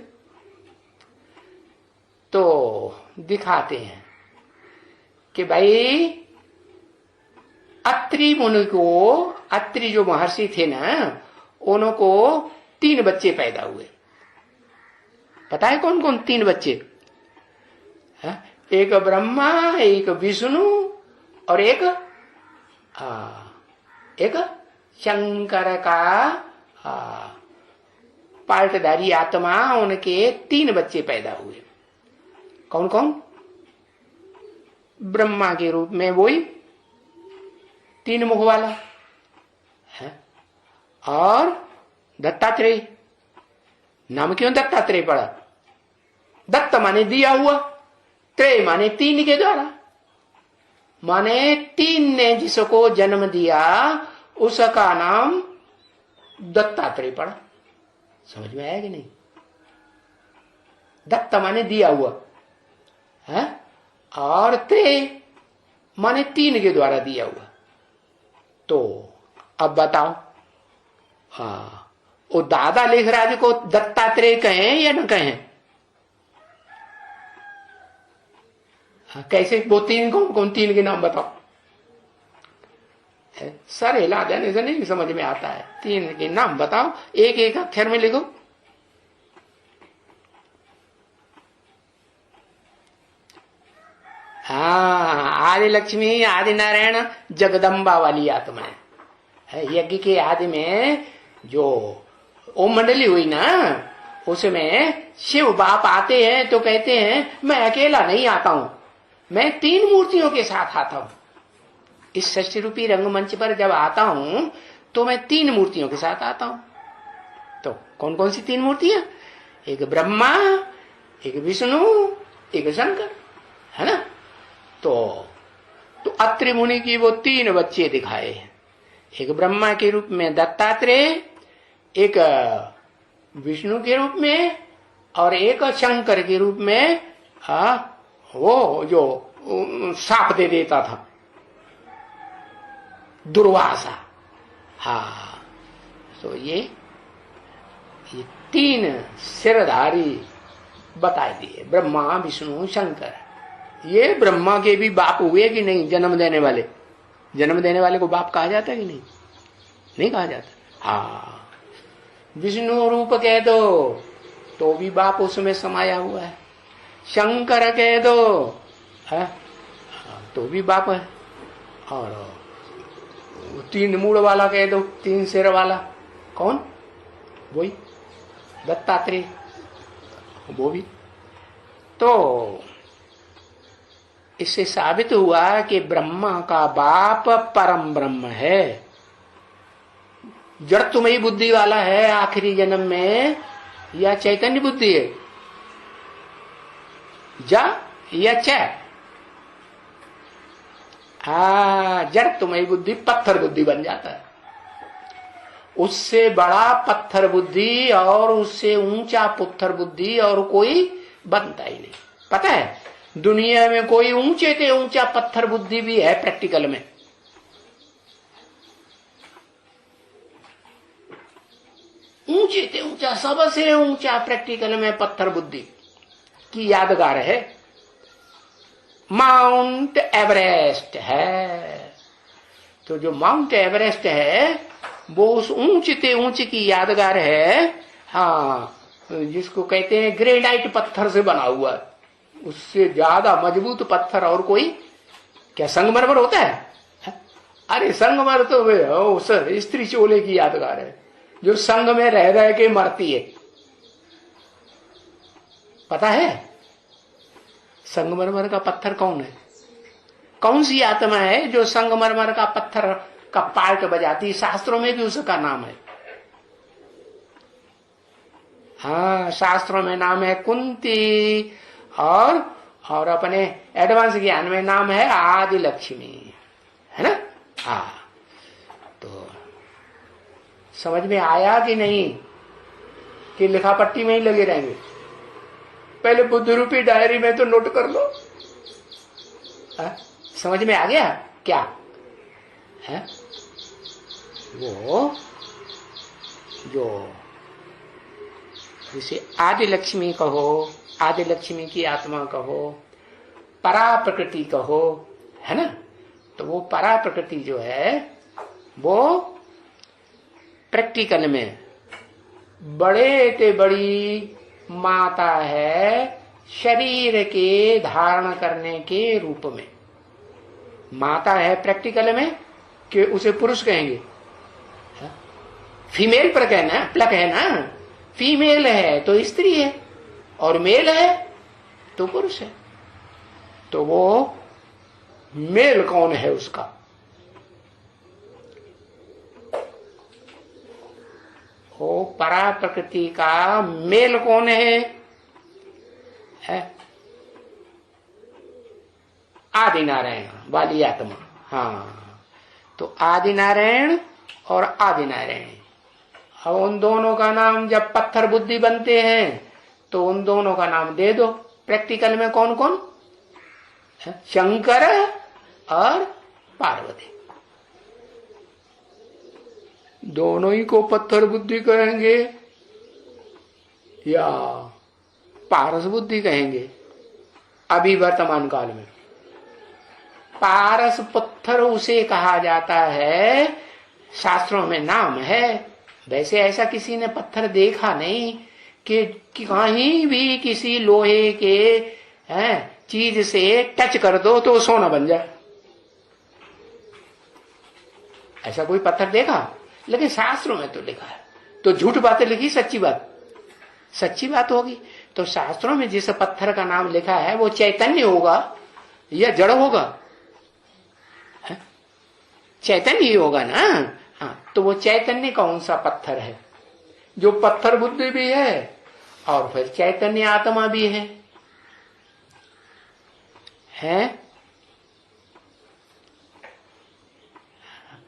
तो दिखाते हैं कि भाई अत्रि मुनि को, अत्रि जो महर्षि थे ना, उनको 3 बच्चे पैदा हुए। पता है कौन कौन 3 बच्चे? एक ब्रह्मा, एक विष्णु और एक शंकर का पार्टधारी आत्मा, उनके 3 बच्चे पैदा हुए। कौन कौन? ब्रह्मा के रूप में वही 3 मुख वाला है, और दत्तात्रेय। नाम क्यों दत्तात्रेय पड़ा? दत्त माने दिया हुआ, त्रेय माने 3 के द्वारा, माने 3 ने जिसको जन्म दिया उसका नाम दत्तात्रेय पड़ा। समझ में आया कि नहीं? दत्त माने दिया हुआ है, और त्रेय माने 3 के द्वारा दिया हुआ। तो अब बताओ, हाँ, वो दादा लेखराज को दत्तात्रेय कहें या न कहें? कैसे? वो 3 कौन 3 के नाम बताओ? सर हिला देने से नहीं समझ में आता है। 3 के नाम बताओ, एक एक अक्षर में लिखो। हाँ, आदि लक्ष्मी, आदि नारायण, जगदम्बा वाली आत्मा है। यज्ञ के आदि में जो ओम मंडली हुई ना, उसमें शिव बाप आते हैं तो कहते हैं मैं अकेला नहीं आता हूं, मैं 3 मूर्तियों के साथ आता हूं। इस षष्ठी रूपी रंगमंच पर जब आता हूं तो मैं 3 मूर्तियों के साथ आता हूं। तो कौन कौन सी 3 मूर्तियां? एक ब्रह्मा, एक विष्णु, एक शंकर, है ना। तो अत्रि मुनि की वो 3 बच्चे दिखाए हैं। एक ब्रह्मा के रूप में दत्तात्रेय, एक विष्णु के रूप में, और एक शंकर के रूप में वो जो साप दे देता था, दुर्वासा। हाँ, तो ये 3 सिरधारी बता दिए, ब्रह्मा विष्णु शंकर। ये ब्रह्मा के भी बाप हुए कि नहीं? जन्म देने वाले, जन्म देने वाले को बाप कहा जाता है कि नहीं? नहीं कहा जाता। हाँ, विष्णु रूप कह दो तो भी बाप उसमें समाया हुआ है, शंकर कह दो है तो भी बाप है, और 3 मूड़ वाला कह दो, 3 सिर वाला, कौन? वही दत्तात्रेय, वो भी। तो इससे साबित हुआ कि ब्रह्मा का बाप परम ब्रह्म है, जड़ तुम्हें बुद्धि वाला है आखिरी जन्म में, या चैतन्य बुद्धि है? जा या च? जड़ तुम्हें बुद्धि पत्थर बुद्धि बन जाता है। उससे बड़ा पत्थर बुद्धि और उससे ऊंचा पुत्थर बुद्धि और कोई बनता ही नहीं। पता है, दुनिया में कोई ऊंचे से ऊंचा पत्थर बुद्धि भी है प्रैक्टिकल में। ऊंचे से ऊंचा, सबसे ऊंचा प्रैक्टिकल में पत्थर बुद्धि की यादगार है माउंट एवरेस्ट है। तो जो माउंट एवरेस्ट है वो उस ऊंचे से ऊंचे की यादगार है। हाँ, जिसको कहते हैं ग्रेनाइट पत्थर से बना हुआ है, उससे ज्यादा मजबूत पत्थर और कोई क्या संगमरमर होता है? अरे संगमरमर तो सर स्त्री चोले की यादगार है, जो संग में रह रह के मरती है। पता है संगमरमर का पत्थर कौन है? कौन सी आत्मा है जो संगमरमर का पत्थर का पार्ट बजाती? शास्त्रों में भी उसका नाम है। हाँ, शास्त्रों में नाम है कुंती, और अपने एडवांस ज्ञान में नाम है आदि लक्ष्मी, है ना। हाँ, तो समझ में आया कि नहीं? कि लिखा पट्टी में ही लगे रहेंगे? पहले बुद्ध रूपी डायरी में तो नोट कर लो। समझ में आ गया क्या है? वो जो जिसे आदि लक्ष्मी कहो, आदि लक्ष्मी की आत्मा कहो, परा प्रकृति कहो, है ना। तो वो परा प्रकृति जो है वो प्रैक्टिकल में बड़े ते बड़ी माता है, शरीर के धारण करने के रूप में माता है प्रैक्टिकल में, कि उसे पुरुष कहेंगे? फीमेल पर कहना प्लक है ना। फीमेल है तो स्त्री है, और मेल है तो पुरुष है। तो वो मेल कौन है उसका? वो परा प्रकृति का मेल कौन है? आदि नारायण वाली आत्मा। हाँ, तो आदि नारायण और आदि नारायण, अब उन दोनों का नाम जब पत्थर बुद्धि बनते हैं तो उन दोनों का नाम दे दो। प्रैक्टिकल में कौन कौन? शंकर और पार्वती। दोनों ही को पत्थर बुद्धि कहेंगे या पारस बुद्धि कहेंगे? अभी वर्तमान काल में पारस पत्थर उसे कहा जाता है, शास्त्रों में नाम है। वैसे ऐसा किसी ने पत्थर देखा नहीं कि कहीं भी किसी लोहे के चीज से टच कर दो तो सोना बन जाए। ऐसा कोई पत्थर देखा? लेकिन शास्त्रों में तो लिखा है। तो झूठ बातें लिखी, सच्ची बात? सच्ची बात होगी। तो शास्त्रों में जिस पत्थर का नाम लिखा है वो चैतन्य होगा या जड़ होगा? चैतन्य ही होगा ना। हाँ, तो वो चैतन्य कौन सा पत्थर है? जो पत्थर बुद्धि भी है और फिर चैतन्य आत्मा भी है?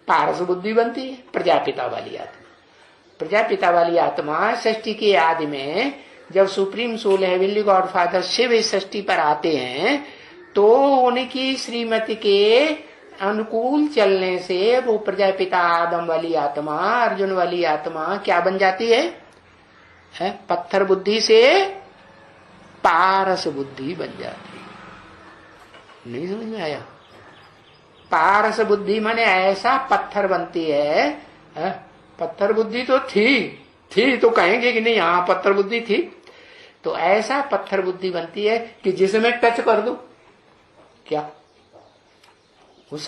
पारस बुद्धि बनती है प्रजापिता वाली आत्मा। प्रजापिता वाली आत्मा सृष्टि के आदि में जब supreme soul heavenly God father Shiv इस सृष्टि पर आते हैं तो उनकी श्रीमती के अनुकूल चलने से वो प्रजापिता आदम वाली आत्मा, अर्जुन वाली आत्मा क्या बन जाती है? पत्थर बुद्धि से पारस बुद्धि बन जाती है। नहीं समझ में आया? पारस बुद्धि माने ऐसा पत्थर बनती है, पत्थर बुद्धि तो थी तो कहेंगे कि नहीं, हाँ पत्थर बुद्धि थी। तो ऐसा पत्थर बुद्धि बनती है कि जिसमें टच कर दो क्या उस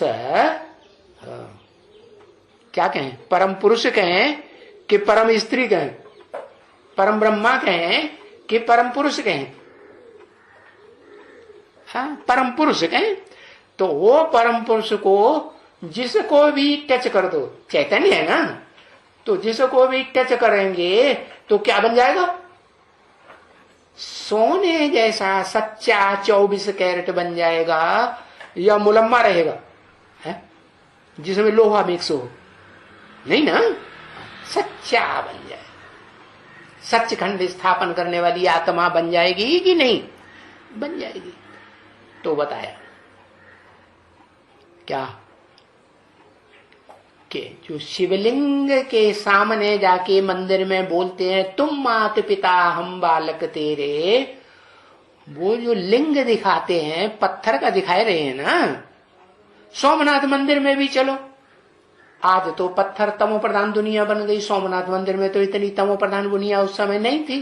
क्या कहें, परम पुरुष कहें कि परम स्त्री कहें, परम ब्रह्मा कहें कि परम पुरुष कहें? हाँ, परम पुरुष कहें। तो वो परम पुरुष को जिसको भी टच कर दो, चैतन्य है ना, तो जिसको भी टच करेंगे तो क्या बन जाएगा? सोने जैसा सच्चा 24 कैरेट बन जाएगा या मुलम्मा रहेगा है? जिसमें लोहा मिक्स हो? नहीं ना, सच्चा बन जाए, सचखंड स्थापन करने वाली आत्मा बन जाएगी कि नहीं? बन जाएगी। तो बताया क्या कि जो शिवलिंग के सामने जाके मंदिर में बोलते हैं तुम मात पिता हम बालक तेरे, वो जो लिंग दिखाते हैं पत्थर का दिखाए रहे हैं ना। सोमनाथ मंदिर में भी चलो, आज तो पत्थर तमो प्रधान दुनिया बन गई। सोमनाथ मंदिर में तो इतनी तमो प्रधान दुनिया उस समय नहीं थी।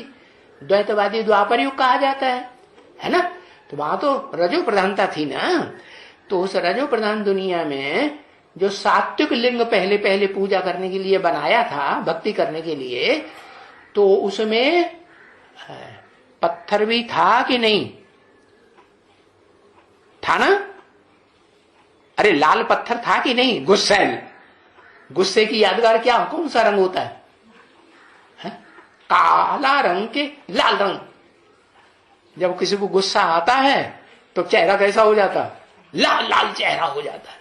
द्वैतवादी द्वापर युग कहा जाता है ना। तो वहां तो रजो प्रधानता थी ना। तो उस रजो प्रधान दुनिया में जो सात्विक लिंग पहले पहले पूजा करने के लिए बनाया था, भक्ति करने के लिए, तो उसमें पत्थर भी था कि नहीं था ना? अरे लाल पत्थर था कि नहीं? गुस्से की यादगार क्या, कौन सा रंग होता है? काला रंग के लाल रंग। जब किसी को गुस्सा आता है तो चेहरा कैसा हो जाता? लाल लाल चेहरा हो जाता है।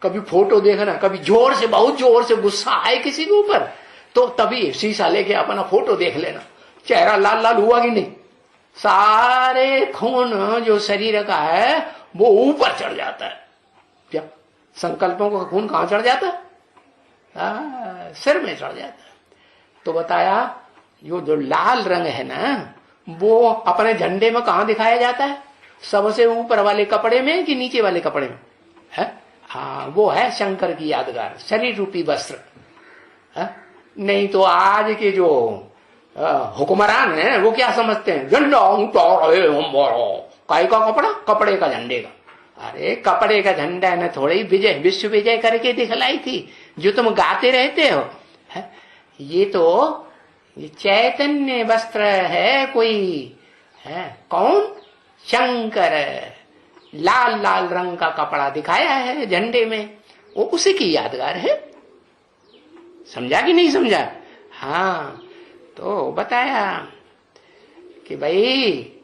कभी फोटो देखना, कभी जोर से, बहुत जोर से गुस्सा आए किसी के ऊपर तो तभी शीशा लेके अपना फोटो देख लेना, चेहरा लाल लाल हुआ कि नहीं। सारे खून जो शरीर का है वो ऊपर चढ़ जाता है। क्या संकल्पों का खून कहां चढ़ जाता है? सिर में चढ़ जाता है। तो बताया जो लाल रंग है ना, वो अपने झंडे में कहां दिखाया जाता है? सबसे ऊपर वाले कपड़े में कि नीचे वाले कपड़े में है? हाँ, वो है शंकर की यादगार, शरीर रूपी वस्त्र है? नहीं तो आज के जो हुक्मरान हैं वो क्या समझते हैं? झंडा काय का कपड़ा, कपड़े का झंडे का। अरे कपड़े का झंडा ने थोड़ी विजय विश्व विजय करके दिखलाई थी जो तुम गाते रहते हो है? ये तो ये चैतन्य वस्त्र है कोई है। कौन? शंकर। लाल लाल रंग का कपड़ा दिखाया है झंडे में, वो उसी की यादगार है। समझा कि नहीं समझा? हाँ, तो बताया कि भाई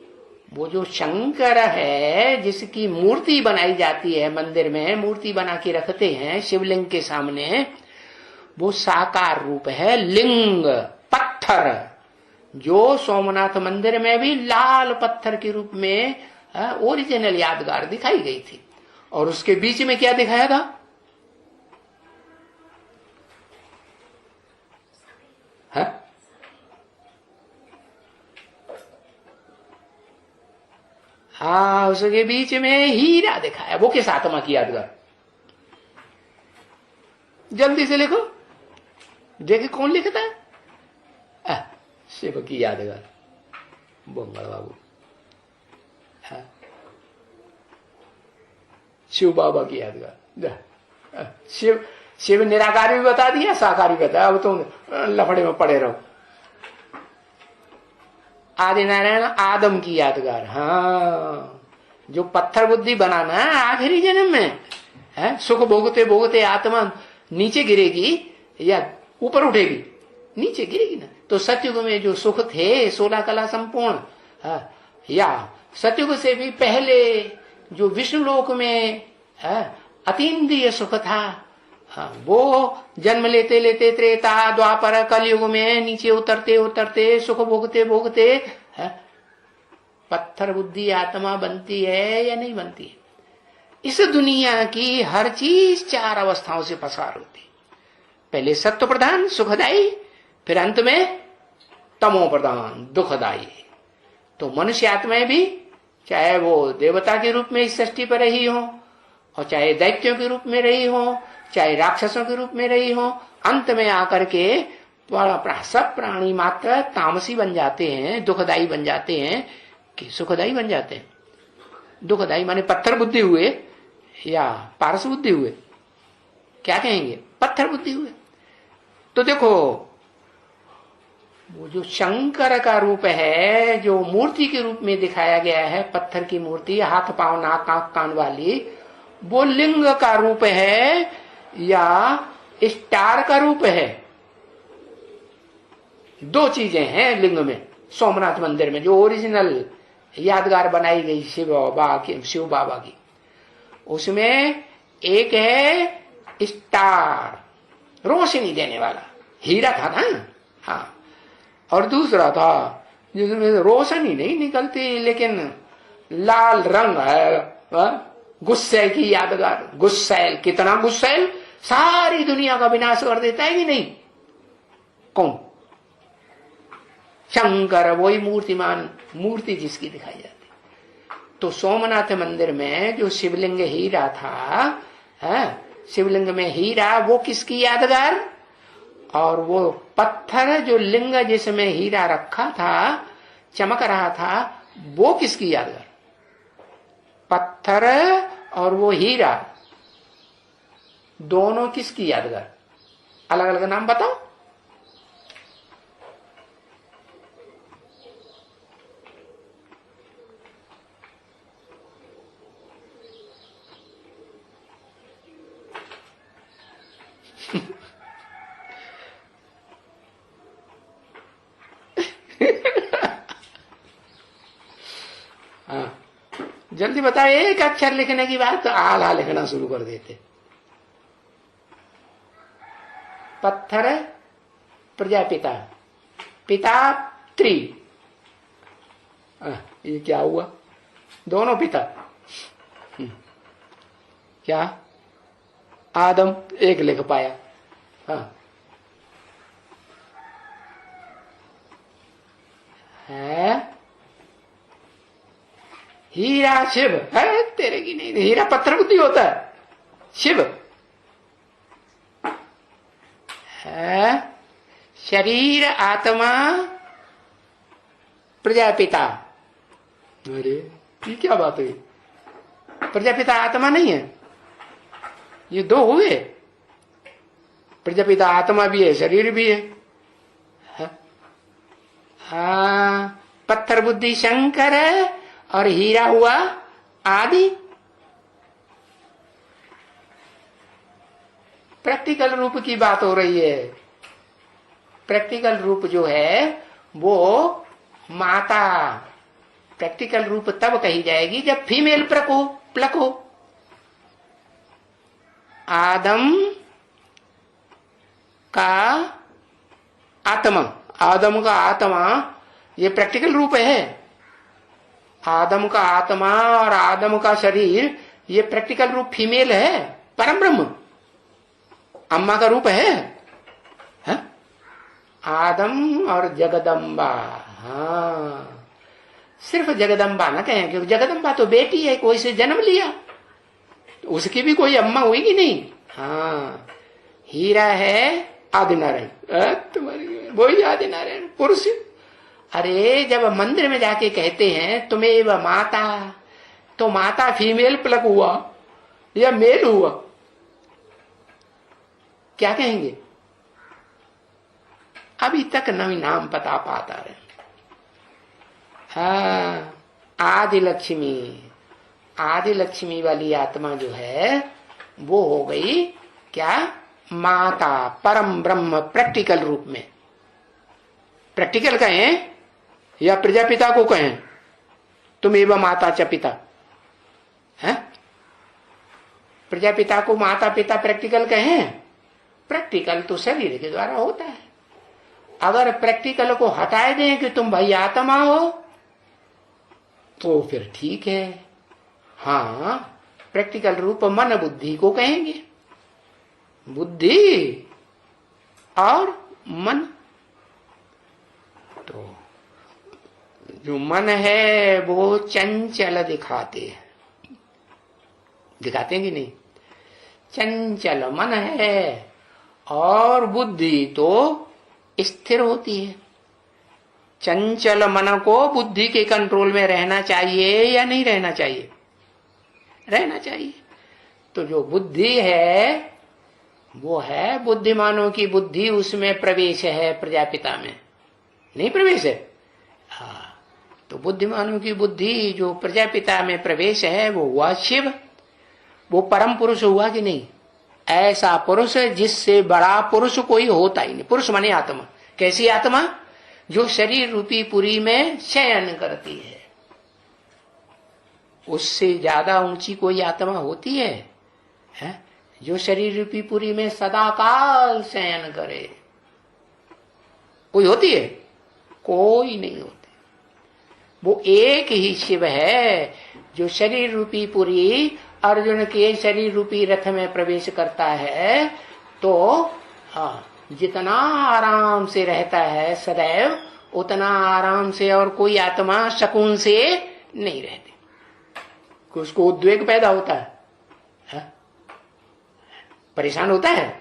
वो जो शंकर है जिसकी मूर्ति बनाई जाती है मंदिर में, मूर्ति बना के रखते हैं शिवलिंग के सामने, वो साकार रूप है लिंग, पत्थर, जो सोमनाथ मंदिर में भी लाल पत्थर के रूप में ओरिजिनल यादगार दिखाई गई थी। और उसके बीच में क्या दिखाया था? हाँ, उसके बीच में हीरा दिखाया। वो किस आत्मा की यादगार? जल्दी से लिखो, देखे कौन लिखता है? शिव की यादगार, बोंगड़ बाबू। शिव बाबा की यादगार। शिव निराकार भी बता दिया, साकार भी बताया। अब तुम लफड़े में पड़े रहो। आदि नारायण आदम की यादगार। हाँ, जो पत्थर बुद्धि बनाना आखिरी जन्म में है, सुख भोगते भोगते आत्मा नीचे गिरेगी या ऊपर उठेगी? नीचे गिरेगी ना। तो सतयुग में जो सुख थे 16 कला संपूर्ण, या सतयुग से भी पहले जो विष्णु लोक में अतीन्द्रिय सुख था, वो जन्म लेते लेते त्रेता द्वापर कलयुग में नीचे उतरते उतरते सुख भोगते भोगते पत्थर बुद्धि आत्मा बनती है या नहीं बनती है? इस दुनिया की हर चीज 4 अवस्थाओं से पसार होती। पहले सत्व प्रधान सुखदायी, फिर अंत में तमो प्रधान दुखदायी। तो मनुष्य आत्माएं भी, चाहे वो देवता के रूप में इस सृष्टि पर रही हो, और चाहे दैत्यों के रूप में रही हो, चाहे राक्षसों के रूप में रही हो, अंत में आकर के सब प्राणी मात्र तामसी बन जाते हैं, दुखदायी बन जाते हैं कि सुखदायी बन जाते हैं। दुखदायी माने पत्थर बुद्धि हुए या पारस बुद्धि हुए? क्या कहेंगे? पत्थर बुद्धि हुए। तो देखो, वो जो शंकर का रूप है, जो मूर्ति के रूप में दिखाया गया है, पत्थर की मूर्ति, हाथ पांव नाक आंख कान वाली, वो लिंग का रूप है या स्टार का रूप है? 2 चीजें हैं लिंग में। सोमनाथ मंदिर में जो ओरिजिनल यादगार बनाई गई शिव बाबा की, उसमें एक है स्टार, रोशनी देने वाला, हीरा था ना। हाँ, और दूसरा था जिसमें रोशनी नहीं निकलती लेकिन लाल रंग है, गुस्सैल की यादगार। गुस्सैल, कितना गुस्सैल, सारी दुनिया का विनाश कर देता है कि नहीं? कौन? शंकर, वही मूर्तिमान मूर्ति जिसकी दिखाई जाती। तो सोमनाथ मंदिर में जो शिवलिंग हीरा था, शिवलिंग में हीरा, वो किसकी यादगार? और वो पत्थर जो लिंग जिसमें हीरा रखा था, चमक रहा था, वो किसकी यादगार? पत्थर और वो हीरा, दोनों किसकी यादगार? अलग अलग नाम बताओ। जल्दी बताओ। एक अक्षर लिखने की बात तो आला लिखना शुरू कर देते। पत्थर प्रजापिता, पिता त्रि, ये क्या हुआ? दोनों पिता। क्या? आदम एक लिख पाया। है हीरा शिव है तेरे की नहीं, हीरा पत्थर बुद्धि होता है, शिव है शरीर आत्मा प्रजापिता। अरे ये क्या बात हुई? प्रजापिता आत्मा नहीं है, ये 2 हुए। प्रजापिता आत्मा भी है, शरीर भी है। पत्थर बुद्धि शंकर है और हीरा हुआ आदि। प्रैक्टिकल रूप की बात हो रही है। प्रैक्टिकल रूप जो है वो माता, प्रैक्टिकल रूप तब कही जाएगी जब फीमेल प्लक हो। आदम का आत्मा, आदम का आत्मा, ये प्रैक्टिकल रूप है। आदम का आत्मा और आदम का शरीर, ये प्रैक्टिकल रूप फीमेल है। परम ब्रह्म अम्मा का रूप है, हा? आदम और जगदम्बा। हाँ, सिर्फ जगदम्बा ना कहें, क्योंकि जगदम्बा तो बेटी है, कोई से जन्म लिया, तो उसकी भी कोई अम्मा हुई कि नहीं? हाँ, हीरा है आदि नारायण, तुम्हारी वही आदि नारायण पुरुष। अरे जब मंदिर में जाके कहते हैं तुम्हें वह माता, तो माता फीमेल प्लग हुआ या मेल हुआ? क्या कहेंगे? अभी तक नहीं नाम पता पाता रहे। हाँ, आदि लक्ष्मी, आदि लक्ष्मी वाली आत्मा जो है वो हो गई क्या? माता, परम ब्रह्म, प्रैक्टिकल रूप में। प्रैक्टिकल कहें या प्रजापिता को कहें? तुम एवं माता च पिता है। प्रजापिता को माता पिता प्रैक्टिकल कहें? प्रैक्टिकल तो शरीर के द्वारा होता है। अगर प्रैक्टिकल को हटाए दें कि तुम भाई आत्मा हो तो फिर ठीक है। हाँ, प्रैक्टिकल रूप मन बुद्धि को कहेंगे। बुद्धि और मन, तो जो मन है वो चंचल दिखाते हैं, दिखाते हैं कि नहीं? चंचल मन है, और बुद्धि तो स्थिर होती है। चंचल मन को बुद्धि के कंट्रोल में रहना चाहिए या नहीं रहना चाहिए? रहना चाहिए। तो जो बुद्धि है वो है बुद्धिमानों की बुद्धि, उसमें प्रवेश है, प्रजापिता में नहीं प्रवेश है। हाँ, तो बुद्धिमानों की बुद्धि जो प्रजापिता में प्रवेश है वो हुआ शिव, वो परम पुरुष हुआ कि नहीं? ऐसा पुरुष जिससे बड़ा पुरुष कोई होता ही नहीं। पुरुष माने आत्मा। कैसी आत्मा? जो शरीर रूपी पुरी में शयन करती है। उससे ज्यादा ऊंची कोई आत्मा होती है? जो शरीर रूपी पुरी में सदाकाल शयन करे, कोई होती है? कोई नहीं होती। वो एक ही शिव है जो शरीर रूपी पुरी अर्जुन के शरीर रूपी रथ में प्रवेश करता है। तो हाँ, जितना आराम से रहता है सदैव, उतना आराम से और कोई आत्मा शकुन से नहीं रहती। उसको उद्वेग पैदा होता है, परेशान होता है,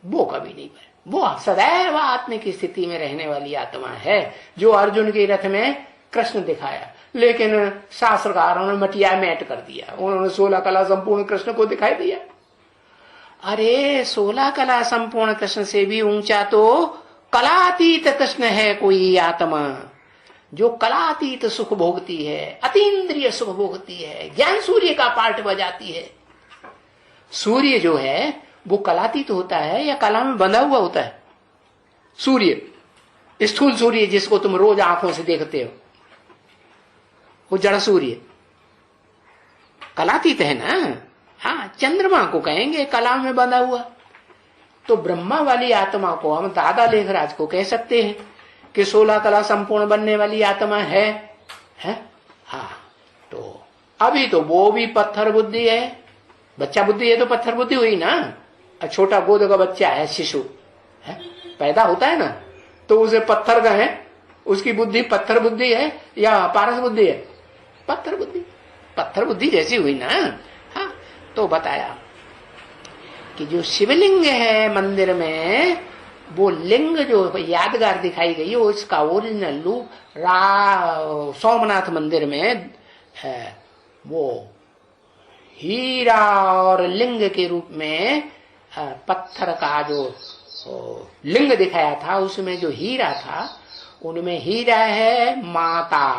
वो कभी नहीं पड़े। वो सदैव आत्मा की स्थिति में रहने वाली आत्मा है जो अर्जुन के रथ में कृष्ण दिखाया। लेकिन शास्त्रकारों ने मटिया मैट कर दिया, उन्होंने 16 कला संपूर्ण कृष्ण को दिखाई दिया। अरे 16 कला संपूर्ण कृष्ण से भी ऊंचा तो कलातीत कृष्ण है कोई आत्मा, जो कलातीत सुख भोगती है, अतीन्द्रिय सुख भोगती है, ज्ञान सूर्य का पार्ट बजाती है। सूर्य जो है वो कलातीत होता है या कला में बंधा हुआ होता है? सूर्य, स्थूल सूर्य जिसको तुम रोज आंखों से देखते हो, वो जड़ सूर्य कलातीत है ना। हाँ, चंद्रमा को कहेंगे कला में बंधा हुआ। तो ब्रह्मा वाली आत्मा को हम दादा लेखराज को कह सकते हैं कि 16 कला संपूर्ण बनने वाली आत्मा है? हाँ, तो अभी तो वो भी पत्थर बुद्धि है। बच्चा बुद्धि है तो पत्थर बुद्धि हुई ना। छोटा गोद का बच्चा है, शिशु है, पैदा होता है ना, तो उसे पत्थर का है, उसकी बुद्धि पत्थर बुद्धि है या पारस बुद्धि है? पत्थर बुद्धि, पत्थर बुद्धि जैसी हुई ना। हाँ, तो बताया कि जो शिवलिंग है मंदिर में, वो लिंग जो यादगार दिखाई गई वो इसका ओरिजिनल रूप सोमनाथ मंदिर में है। वो हीरा और लिंग के रूप में पत्थर का जो लिंग दिखाया था, उसमें जो हीरा था, उनमें हीरा है माता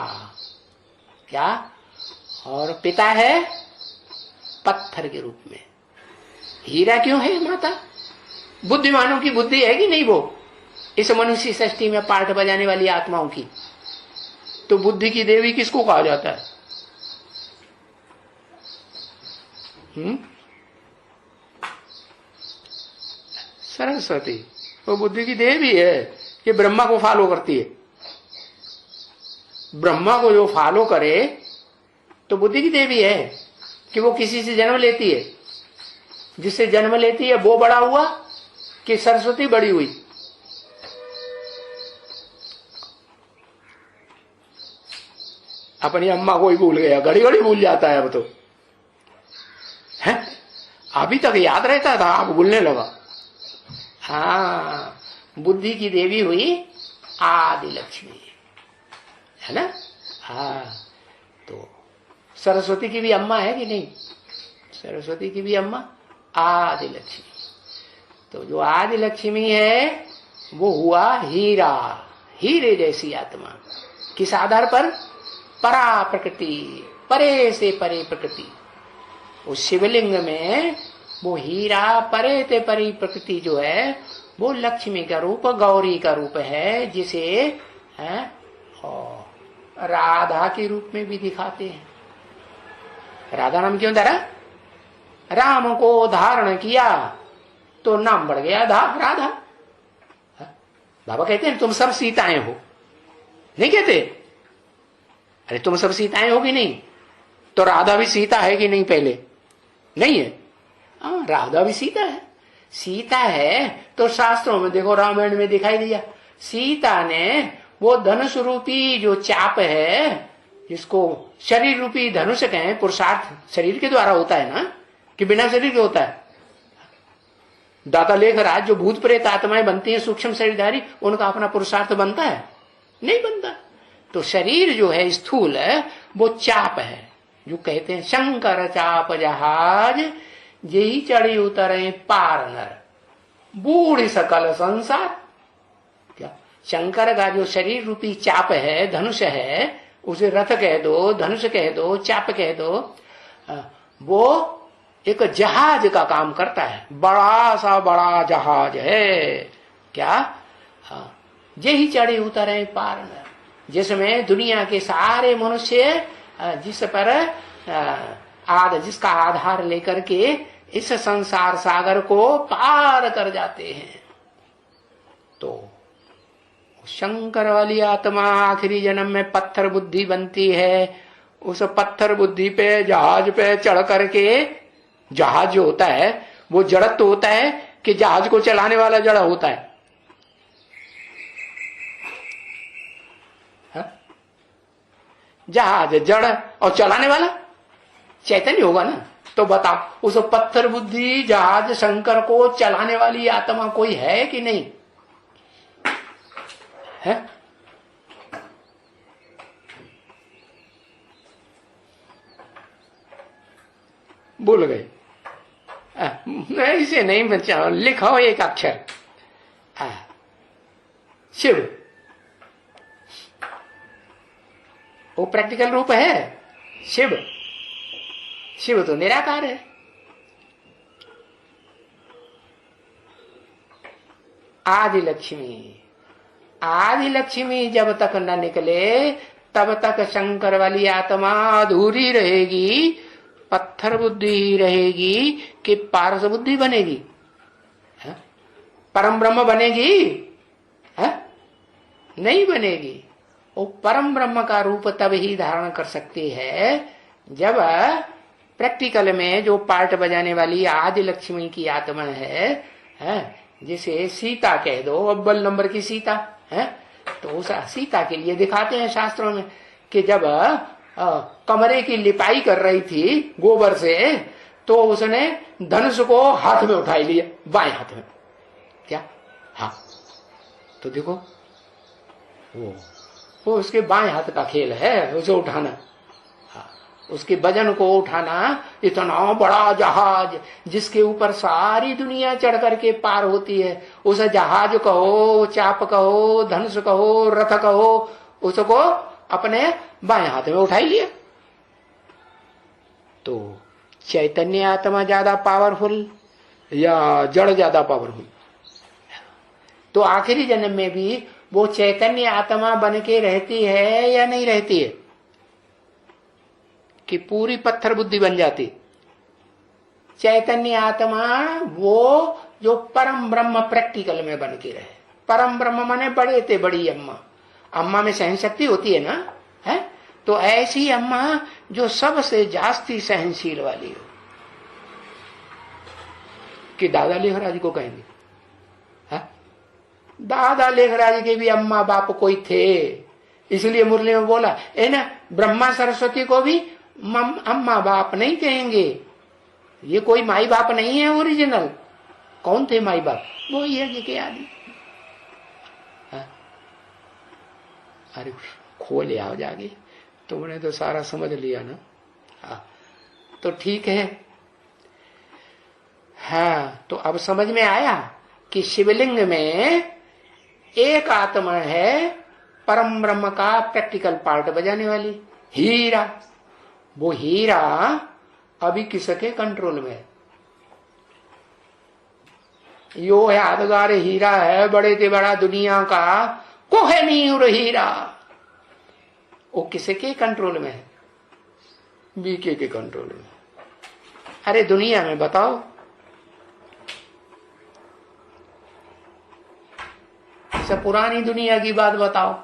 क्या, और पिता है पत्थर के रूप में। हीरा क्यों है माता? बुद्धिमानों की बुद्धि है कि नहीं वो इस मनुष्य सृष्टि में पार्ट बजाने वाली आत्माओं की? तो बुद्धि की देवी किसको कहा जाता है? सरस्वती। वो बुद्धि की देवी है, ये ब्रह्मा को फॉलो करती है। ब्रह्मा को जो फॉलो करे तो बुद्धि की देवी है कि वो किसी से जन्म लेती है, जिससे जन्म लेती है वो बड़ा हुआ कि सरस्वती बड़ी हुई? अपनी अम्मा को ही भूल गया, घड़ी घड़ी भूल जाता है अब तो है। अभी तक याद रहता था, आप भूलने लगा। हाँ, बुद्धि की देवी हुई आदि लक्ष्मी, है ना। हाँ, तो सरस्वती की भी अम्मा है कि नहीं? सरस्वती की भी अम्मा आदि लक्ष्मी। तो जो आदि लक्ष्मी है वो हुआ हीरा, हीरे जैसी आत्मा। किस आधार पर? परा प्रकृति, परे से परे प्रकृति। उस शिवलिंग में वो हीरा परे से परे प्रकृति जो है वो लक्ष्मी का रूप, गौरी का रूप है, जिसे है राधा के रूप में भी दिखाते हैं। राधा नाम क्यों धरा? राम को धारण किया तो नाम बढ़ गया राधा। बाबा कहते हैं तुम सब सीताएं हो, नहीं कहते? अरे तुम सब सीताएं हो कि नहीं? तो राधा भी सीता है कि नहीं? पहले नहीं है? हाँ, राधा भी सीता है। सीता है तो शास्त्रों में देखो, रामायण में दिखाई दिया, सीता ने वो धनुष रूपी जो चाप है, जिसको शरीर रूपी धनुष कहें, पुरुषार्थ शरीर के द्वारा होता है ना, कि बिना शरीर के होता है? दाता लेखराज जो भूत प्रेत आत्माएं बनती हैं सूक्ष्म शरीरधारी, उनका अपना पुरुषार्थ बनता है? नहीं बनता। तो शरीर जो है स्थूल है, वो चाप है, जो कहते हैं शंकर चाप जहाज, यही चढ़ी उतरे पार नर, बूढ़ सकल संसार। क्या शंकर का जो शरीर रूपी चाप है, धनुष है, उसे रथ कह दो, धनुष कह दो, चाप कह दो, वो एक जहाज का काम करता है, बड़ा सा बड़ा जहाज है। क्या? यही चढ़े उतरे पार नर, जिसमें दुनिया के सारे मनुष्य जिस पर जिसका आधार लेकर के इस संसार सागर को पार कर जाते हैं। तो शंकर वाली आत्मा आखिरी जन्म में पत्थर बुद्धि बनती है। उस पत्थर बुद्धि पे जहाज पे चढ़ करके, जहाज जो होता है वो जड़त्व तो होता है कि जहाज को चलाने वाला जड़ होता है? जहाज जड़ और चलाने वाला चैतन्य होगा ना। तो बताओ, उस पत्थर बुद्धि जहाज शंकर को चलाने वाली आत्मा कोई है कि नहीं है? भूल गए? इसे नहीं बचा, लिखो एक अक्षर शिव। वो प्रैक्टिकल रूप है शिव। शिव तो निराकार है। आदि लक्ष्मी, आदि लक्ष्मी जब तक न निकले तब तक शंकर वाली आत्मा अधूरी रहेगी, पत्थर बुद्धि रहेगी कि पारस बुद्धि बनेगी? परम ब्रह्म बनेगी? नहीं बनेगी। वो परम ब्रह्म का रूप तब ही धारण कर सकती है जब प्रैक्टिकल में जो पार्ट बजाने वाली आदि लक्ष्मी की आत्मा है, जिसे सीता कह दो, अव्वल नंबर की सीता है। तो उस सीता के लिए दिखाते हैं शास्त्रों में कि जब कमरे की लिपाई कर रही थी गोबर से, तो उसने धनुष को हाथ में उठा लिया, बाएं हाथ में। क्या? हाँ, तो देखो वो उसके बाएं हाथ का खेल है, उसे उठाना, उसके वजन को उठाना। इतना बड़ा जहाज जिसके ऊपर सारी दुनिया चढ़ करके पार होती है, उस जहाज कहो, चाप कहो, धनुष कहो, रथ कहो, उसको अपने बाएं हाथ में उठाई लिया। तो चैतन्य आत्मा ज्यादा पावरफुल या जड़ ज्यादा पावरफुल? तो आखिरी जन्म में भी वो चैतन्य आत्मा बन के रहती है या नहीं रहती है? कि पूरी पत्थर बुद्धि बन जाती? चैतन्य आत्मा वो जो परम ब्रह्म प्रैक्टिकल में बन के रहे। परम ब्रह्म माने बड़े थे बड़ी अम्मा। अम्मा में सहन शक्ति होती है ना, है? तो ऐसी अम्मा जो सबसे जास्ती सहनशील वाली हो, कि दादा लेखराज को कहेंगे। दादा लेखराज के भी अम्मा बाप कोई थे, इसलिए मुरली में बोला है ना, ब्रह्मा सरस्वती को भी अम्मा बाप नहीं कहेंगे। ये कोई माई बाप नहीं है ओरिजिनल। कौन थे माई बाप? वो यज्ञ के आदि। अरे खोले आओ जागे, तुमने तो सारा समझ लिया ना। हाँ, तो ठीक है। हाँ, तो अब समझ में आया कि शिवलिंग में एक आत्मा है परम ब्रह्म का प्रैक्टिकल पार्ट बजाने वाली, हीरा, वो हीरा अभी किसके कंट्रोल में है? यो यादगार हीरा है, बड़े से बड़ा दुनिया का कोहिनूर हीरा, वो किसके कंट्रोल में है? बीके के कंट्रोल में। अरे दुनिया में बताओ, सब पुरानी दुनिया की बात बताओ,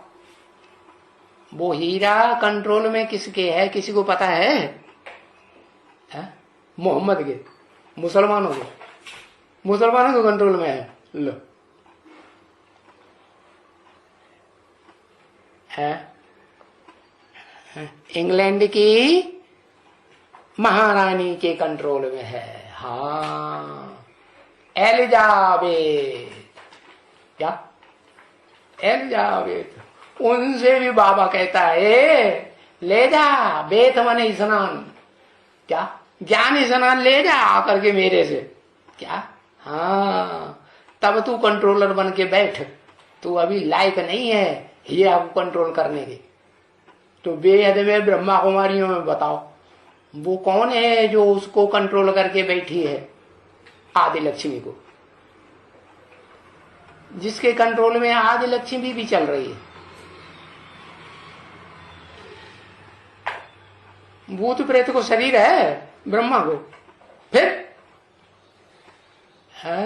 वो हीरा कंट्रोल में किसके है? किसी को पता है? मोहम्मद के, मुसलमानों के, मुसलमानों के कंट्रोल में है। लो है इंग्लैंड की महारानी के कंट्रोल में है। हाँ, एलिजाबेथ, क्या एलिजाबेथ, उनसे भी बाबा कहता है ले जा, बेत मने स्नान, क्या ज्ञान स्नान ले जा आकर के मेरे से, क्या? हाँ, तब तू कंट्रोलर बन के बैठ, तू अभी लायक नहीं है हीरा को कंट्रोल करने के। तो बेहद में ब्रह्मा कुमारियों में बताओ वो कौन है जो उसको कंट्रोल करके बैठी है? आदि लक्ष्मी को, जिसके कंट्रोल में आदि लक्ष्मी भी चल रही है। भूत प्रेत को शरीर है, ब्रह्मा को फिर है।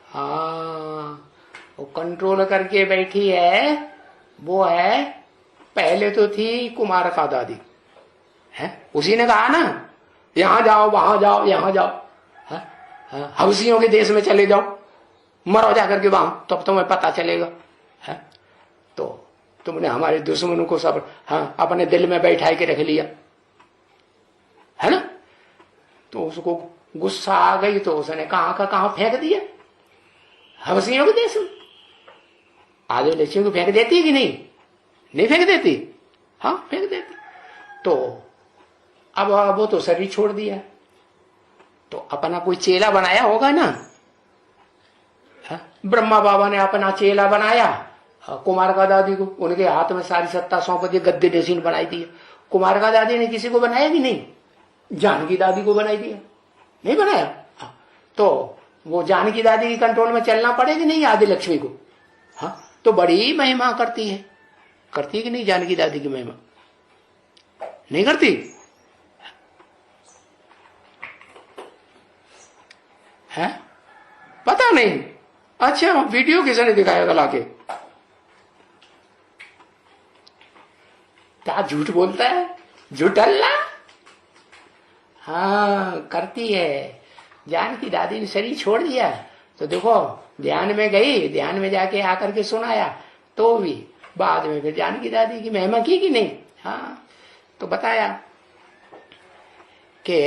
हाँ, वो कंट्रोल करके बैठी है, वो है पहले तो थी कुमार का दादी है, उसी ने कहा ना यहां जाओ वहां जाओ यहां जाओ, हवसियों के देश में चले जाओ, मरो जाकर के वहां, तब तुम्हें पता चलेगा है। तो तुमने हमारे दुश्मनों को सब अपने दिल में बैठा के रख लिया है ना। तो उसको गुस्सा आ गई तो उसने कहां का कहां फेंक दिया, हवसियों के देश में। आदि लक्ष्मी को फेंक देती है कि नहीं? नहीं फेंक देती? हाँ फेंक देती। तो अब वो तो शरीर छोड़ दिया, तो अपना कोई चेला बनाया होगा ना। ब्रह्मा बाबा ने अपना चेला बनाया कुमार का दादी को, उनके हाथ में सारी सत्ता सौंप दी, गद्दे डेसिन बनाई दी। कुमार का दादी ने किसी को बनाया कि नहीं? जानकी दादी को बनाई दिया, नहीं बनाया? तो वो जानकी दादी की कंट्रोल में चलना पड़ेगी नहीं आदि लक्ष्मी को। हाँ, तो बड़ी महिमा करती है, करती है कि नहीं जानकी दादी की महिमा? नहीं करती है? पता नहीं। अच्छा, वीडियो किसने दिखाया था लाके? क्या झूठ बोलता है, झूठ अल्ला। हाँ करती है। जानकी दादी ने शरीर छोड़ दिया तो देखो ध्यान में गई, ध्यान में जाके आकर के सुनाया, तो भी बाद में फिर जानकी दादी की महिमा की कि नहीं? हाँ, तो बताया कि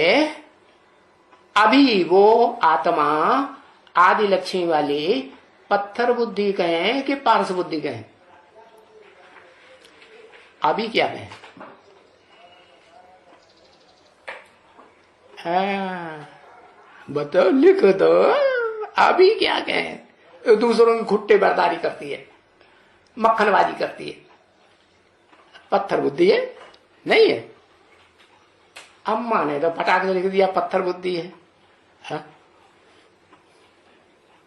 अभी वो आत्मा आदि लक्ष्मी वाली पत्थर बुद्धि कहें कि पारस बुद्धि कहें, अभी क्या कहें? हाँ बताओ, लिखो तो, अभी क्या कहें? दूसरों की खुट्टे बर्दारी करती है, मक्खनबाजी करती है, पत्थर बुद्धि है नहीं है? अम्मा ने तो फटाक से लिख दिया पत्थर बुद्धि है। हाँ?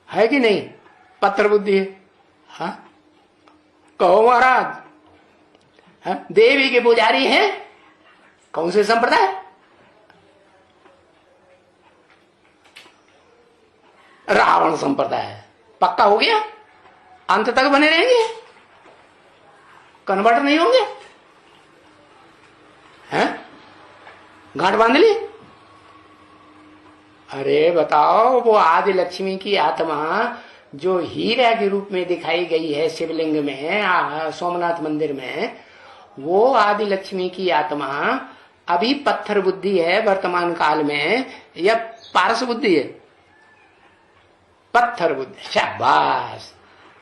है कि नहीं? पत्थर बुद्धि है। हाँ? कहो महाराज, हाँ? देवी के पुजारी हैं, कौन से संप्रदाय? रावण संप्रदाय। पक्का हो गया? अंत तक बने रहेंगे? कन्वर्ट नहीं होंगे? हैं? गांठ बांध ली? अरे बताओ, वो आदि लक्ष्मी की आत्मा जो हीरा के रूप में दिखाई गई है शिवलिंग में, सोमनाथ मंदिर में, वो आदि लक्ष्मी की आत्मा अभी पत्थर बुद्धि है वर्तमान काल में, या पारस बुद्धि है? पत्थर बुद्धि। शाबाश,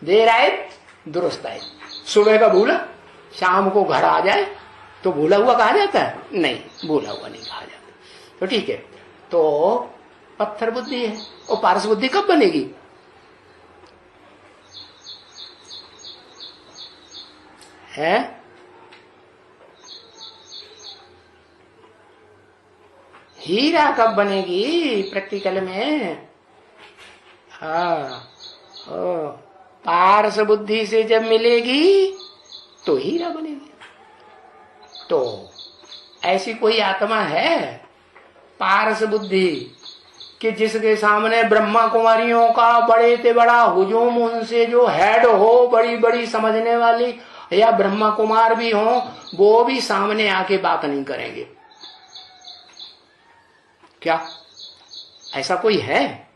देर आए दुरुस्त आए। सुबह का भूला शाम को घर आ जाए तो भूला हुआ कहा जाता है? नहीं, भूला हुआ नहीं कहा जाता। तो ठीक है, तो पत्थर बुद्धि है। और पारस बुद्धि कब बनेगी? है? हीरा कब बनेगी प्रैक्टिकल में? हाँ, पारस बुद्धि से जब मिलेगी तो हीरा बनेगी। तो ऐसी कोई आत्मा है पारस बुद्धि कि जिसके सामने ब्रह्मा कुमारियों का बड़े से बड़ा हुजूम, उनसे जो हेड हो, बड़ी बड़ी समझने वाली, या ब्रह्मा कुमार भी हो, वो भी सामने आके बात नहीं करेंगे? क्या ऐसा कोई है?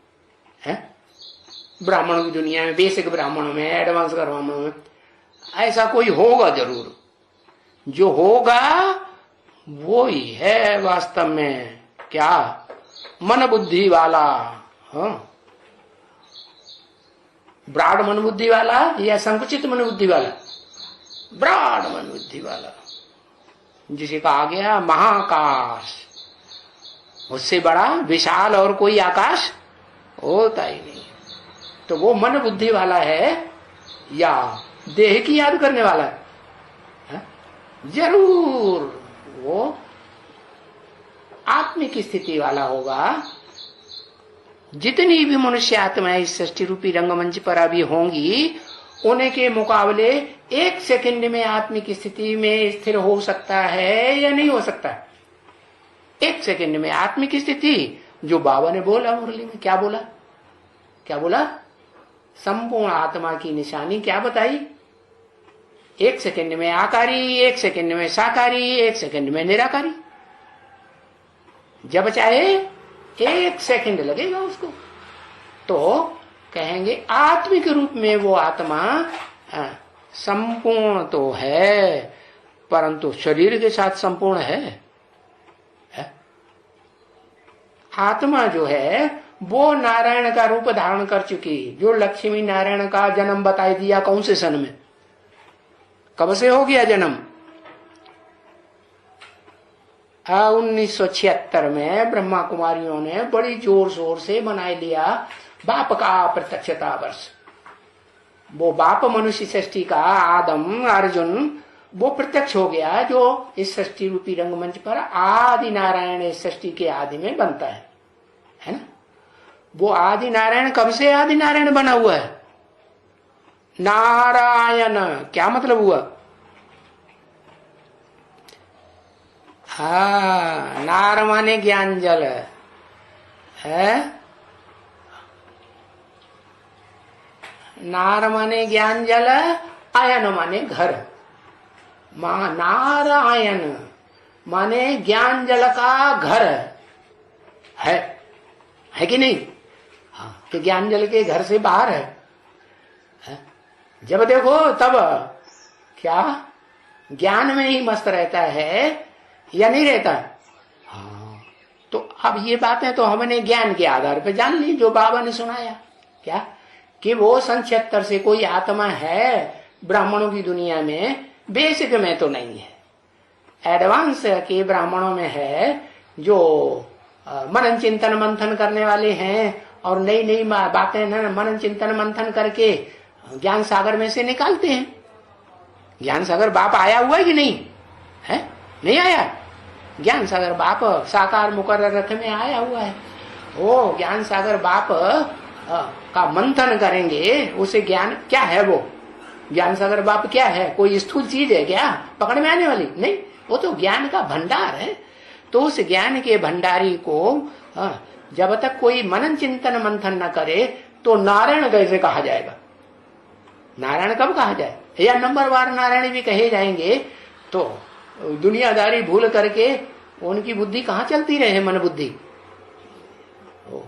ब्राह्मणों की दुनिया में, बेसिक ब्राह्मणों में, एडवांस ब्राह्मणों में ऐसा कोई होगा जरूर। जो होगा वो ही है वास्तव में क्या? मन बुद्धि वाला। हाँ, ब्राड मन बुद्धि वाला या संकुचित मन बुद्धि वाला? ब्राड मन बुद्धि वाला, जिसे कहा गया महाकाश। उससे बड़ा विशाल और कोई आकाश होता ही नहीं। तो वो मन बुद्धि वाला है या देह की याद करने वाला है? जरूर वो आत्मिक स्थिति वाला होगा। जितनी भी मनुष्य आत्माएं इस सृष्टि रूपी रंगमंच पर अभी होंगी, उनके मुकाबले एक सेकंड में आत्मिक स्थिति में स्थिर हो सकता है या नहीं हो सकता? एक सेकंड में आत्मिक स्थिति। जो बाबा ने बोला मुरली में, क्या बोला? क्या बोला? संपूर्ण आत्मा की निशानी क्या बताई? एक सेकंड में आकारी, एक सेकंड में साकारी, एक सेकंड में निराकारी। जब चाहे एक सेकंड लगेगा उसको। तो कहेंगे आत्मिक रूप में वो आत्मा संपूर्ण तो है, परंतु शरीर के साथ संपूर्ण है? आत्मा जो है वो नारायण का रूप धारण कर चुकी। जो लक्ष्मी नारायण का जन्म बताई दिया, कौन से सन में, कब से हो गया जन्म? 1976 में ब्रह्मा कुमारियों ने बड़ी जोर शोर से मना लिया बाप का प्रत्यक्षता वर्ष। वो बाप मनुष्य सृष्टि का आदम अर्जुन वो प्रत्यक्ष हो गया, जो इस सृष्टि रूपी रंगमंच पर आदि नारायण इस सृष्टि के आदि में बनता है ना? वो आदि नारायण कब से आदि नारायण बना हुआ है? नारायण क्या मतलब हुआ? हाँ, नार माने ज्ञान जल है, नार माने ज्ञान जल, आयन माने घर। नारायण माने ज्ञान जल का घर है कि नहीं? हाँ, कि ज्ञान जल के घर से बाहर है। जब देखो तब क्या ज्ञान में ही मस्त रहता है या नहीं रहता? हाँ, तो अब ये बातें तो हमने ज्ञान के आधार पर जान ली, जो बाबा ने सुनाया। क्या कि वो सन 76 से कोई आत्मा है ब्राह्मणों की दुनिया में? बेसिक में तो नहीं है, एडवांस के ब्राह्मणों में है, जो मनन चिंतन मंथन करने वाले हैं और नई नई बातें मनन चिंतन मंथन करके ज्ञान सागर में से निकालते हैं। ज्ञान सागर बाप आया हुआ है कि नहीं है? नहीं आया? ज्ञान सागर बाप साकार मुकर्रर रथ में आया हुआ है। वो ज्ञान सागर बाप का मंथन करेंगे, उसे ज्ञान क्या है? वो ज्ञान सागर बाप क्या है? कोई स्थूल चीज है क्या पकड़ में आने वाली? नहीं, वो तो ज्ञान का भंडार है। तो उस ज्ञान के भंडारी को जब तक कोई मनन चिंतन मंथन न करे तो नारायण कैसे कहा जाएगा? नारायण कब कहा जाए? या नंबरवार नारायण भी कहे जाएंगे तो दुनियादारी भूल करके उनकी बुद्धि कहाँ चलती रहे? मन बुद्धि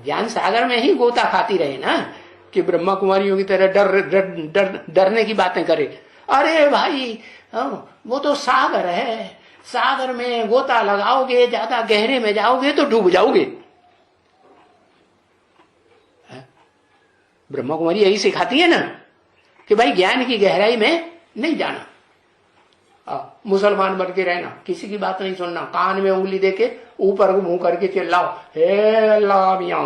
ज्ञान सागर में ही गोता खाती रहे ना, कि ब्रह्मा कुमारियों की तरह डरने की बातें करे। अरे भाई वो तो सागर है, सागर में गोता लगाओगे, ज्यादा गहरे में जाओगे तो डूब जाओगे। ब्रह्मा कुमारी यही सिखाती है ना कि भाई ज्ञान की गहराई में नहीं जाना, मुसलमान बन के रहना, किसी की बात नहीं सुनना, कान में उंगली देके ऊपर मुंह करके चिल्लाओ हे अल्लाह मियां।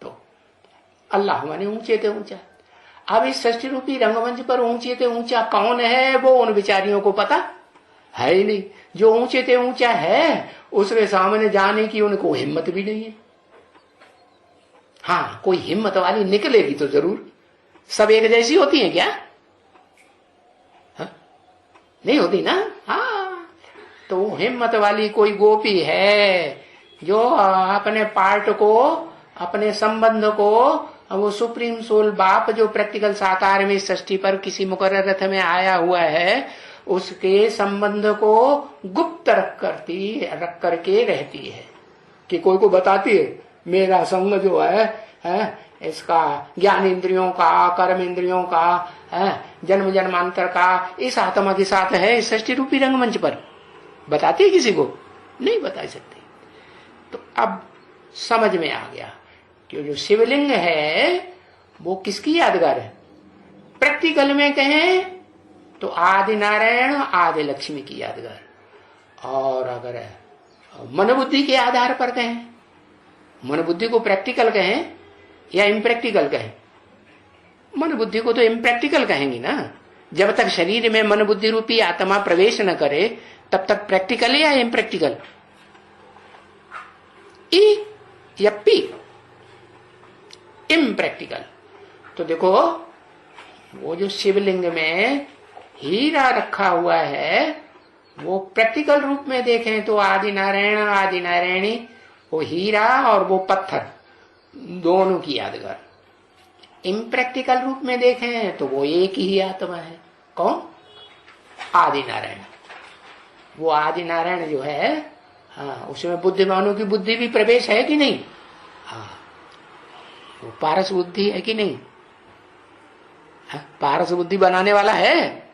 तो अल्लाह माने ऊंचे थे ऊंचा। अब इस षष्ठी रूपी रंगमंच पर ऊंचे ते ऊंचा कौन है, वो उन विचारियों को पता है ही नहीं। जो ऊंचे ते ऊंचा है उसके सामने जाने की उनको हिम्मत भी नहीं है। हाँ, कोई हिम्मत वाली निकलेगी तो जरूर। सब एक जैसी होती है क्या? हाँ? नहीं होती ना। हाँ, तो हिम्मत वाली कोई गोपी है जो अपने पार्ट को, अपने संबंध को, वो सुप्रीम सोल बाप जो प्रैक्टिकल साकार में षष्ठी पर किसी मुकर्रर रथ में आया हुआ है, उसके संबंध को गुप्त रख करके रहती है कि कोई को बताती है मेरा संग जो है इसका ज्ञान इंद्रियों का, कर्म इंद्रियों का, जन्म जन्मांतर का इस आत्मा के साथ है इस षष्ठी रूपी रंगमंच पर। बताती है किसी को? नहीं बता सकती। तो अब समझ में आ गया कि जो शिवलिंग है वो किसकी यादगार है। प्रैक्टिकल में कहें तो आदि नारायण आदि लक्ष्मी की यादगार, और अगर मन बुद्धि के आधार पर कहें, मन बुद्धि को प्रैक्टिकल कहें या इम्प्रैक्टिकल कहें, मन बुद्धि को तो इम्प्रैक्टिकल कहेंगे ना। जब तक शरीर में मन बुद्धि रूपी आत्मा प्रवेश न करे तब तक प्रैक्टिकल या इम्प्रैक्टिकल? ई या पी? इम्प्रैक्टिकल। तो देखो वो जो शिवलिंग में हीरा रखा हुआ है वो प्रैक्टिकल रूप में देखें तो आदि नारायण आदि नारायणी, वो हीरा और वो पत्थर दोनों की यादगार। इम्प्रैक्टिकल रूप में देखें तो वो एक ही आत्मा है। कौन? आदि नारायण। वो आदि नारायण जो है, हाँ, उसमें बुद्धिमानों की बुद्धि भी प्रवेश है कि नहीं? हाँ, वो पारस बुद्धि है कि नहीं? हाँ, पारस बुद्धि बनाने वाला है।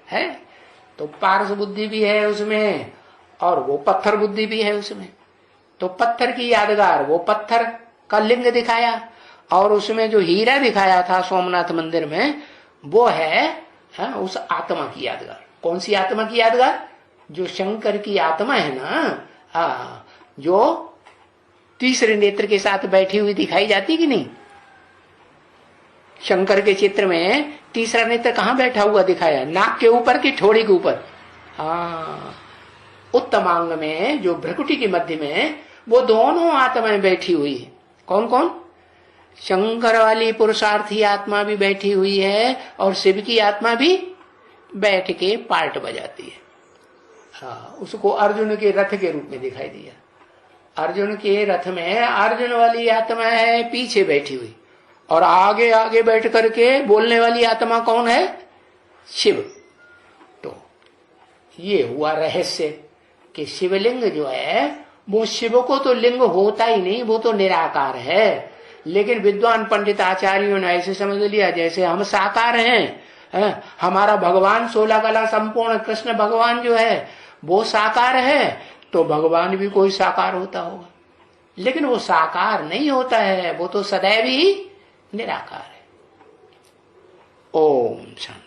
तो पारस बुद्धि भी है उसमें और वो पत्थर बुद्धि भी है उसमें। तो पत्थर की यादगार, वो पत्थर का लिंग दिखाया, और उसमें जो हीरा दिखाया था सोमनाथ मंदिर में वो है, हाँ, उस आत्मा की यादगार। कौन सी आत्मा की यादगार? जो शंकर की आत्मा है ना, हाँ, जो तीसरे नेत्र के साथ बैठी हुई दिखाई जाती कि नहीं? शंकर के चित्र में तीसरा नेत्र कहाँ बैठा हुआ दिखाया? नाक के ऊपर कि ठोड़ी के ऊपर? हाँ, उत्तमांग में जो भ्रकुटी के मध्य में वो दोनों आत्माएं बैठी हुई है। कौन कौन? शंकर वाली पुरुषार्थी आत्मा भी बैठी हुई है और शिव की आत्मा भी बैठ के पार्ट बजाती है। हाँ, उसको अर्जुन के रथ के रूप में दिखाई दिया। अर्जुन के रथ में अर्जुन वाली आत्मा है पीछे बैठी हुई, और आगे आगे बैठ करके बोलने वाली आत्मा कौन है? शिव। तो ये हुआ रहस्य कि शिवलिंग जो है वो शिव को तो लिंग होता ही नहीं, वो तो निराकार है। लेकिन विद्वान पंडित आचार्यों ने ऐसे समझ लिया जैसे हम साकार हैं, हमारा भगवान 16 कला संपूर्ण कृष्ण भगवान जो है वो साकार है, तो भगवान भी कोई साकार होता होगा। लेकिन वो साकार नहीं होता है, वो तो सदैव ही निराकार है। ओम शांति।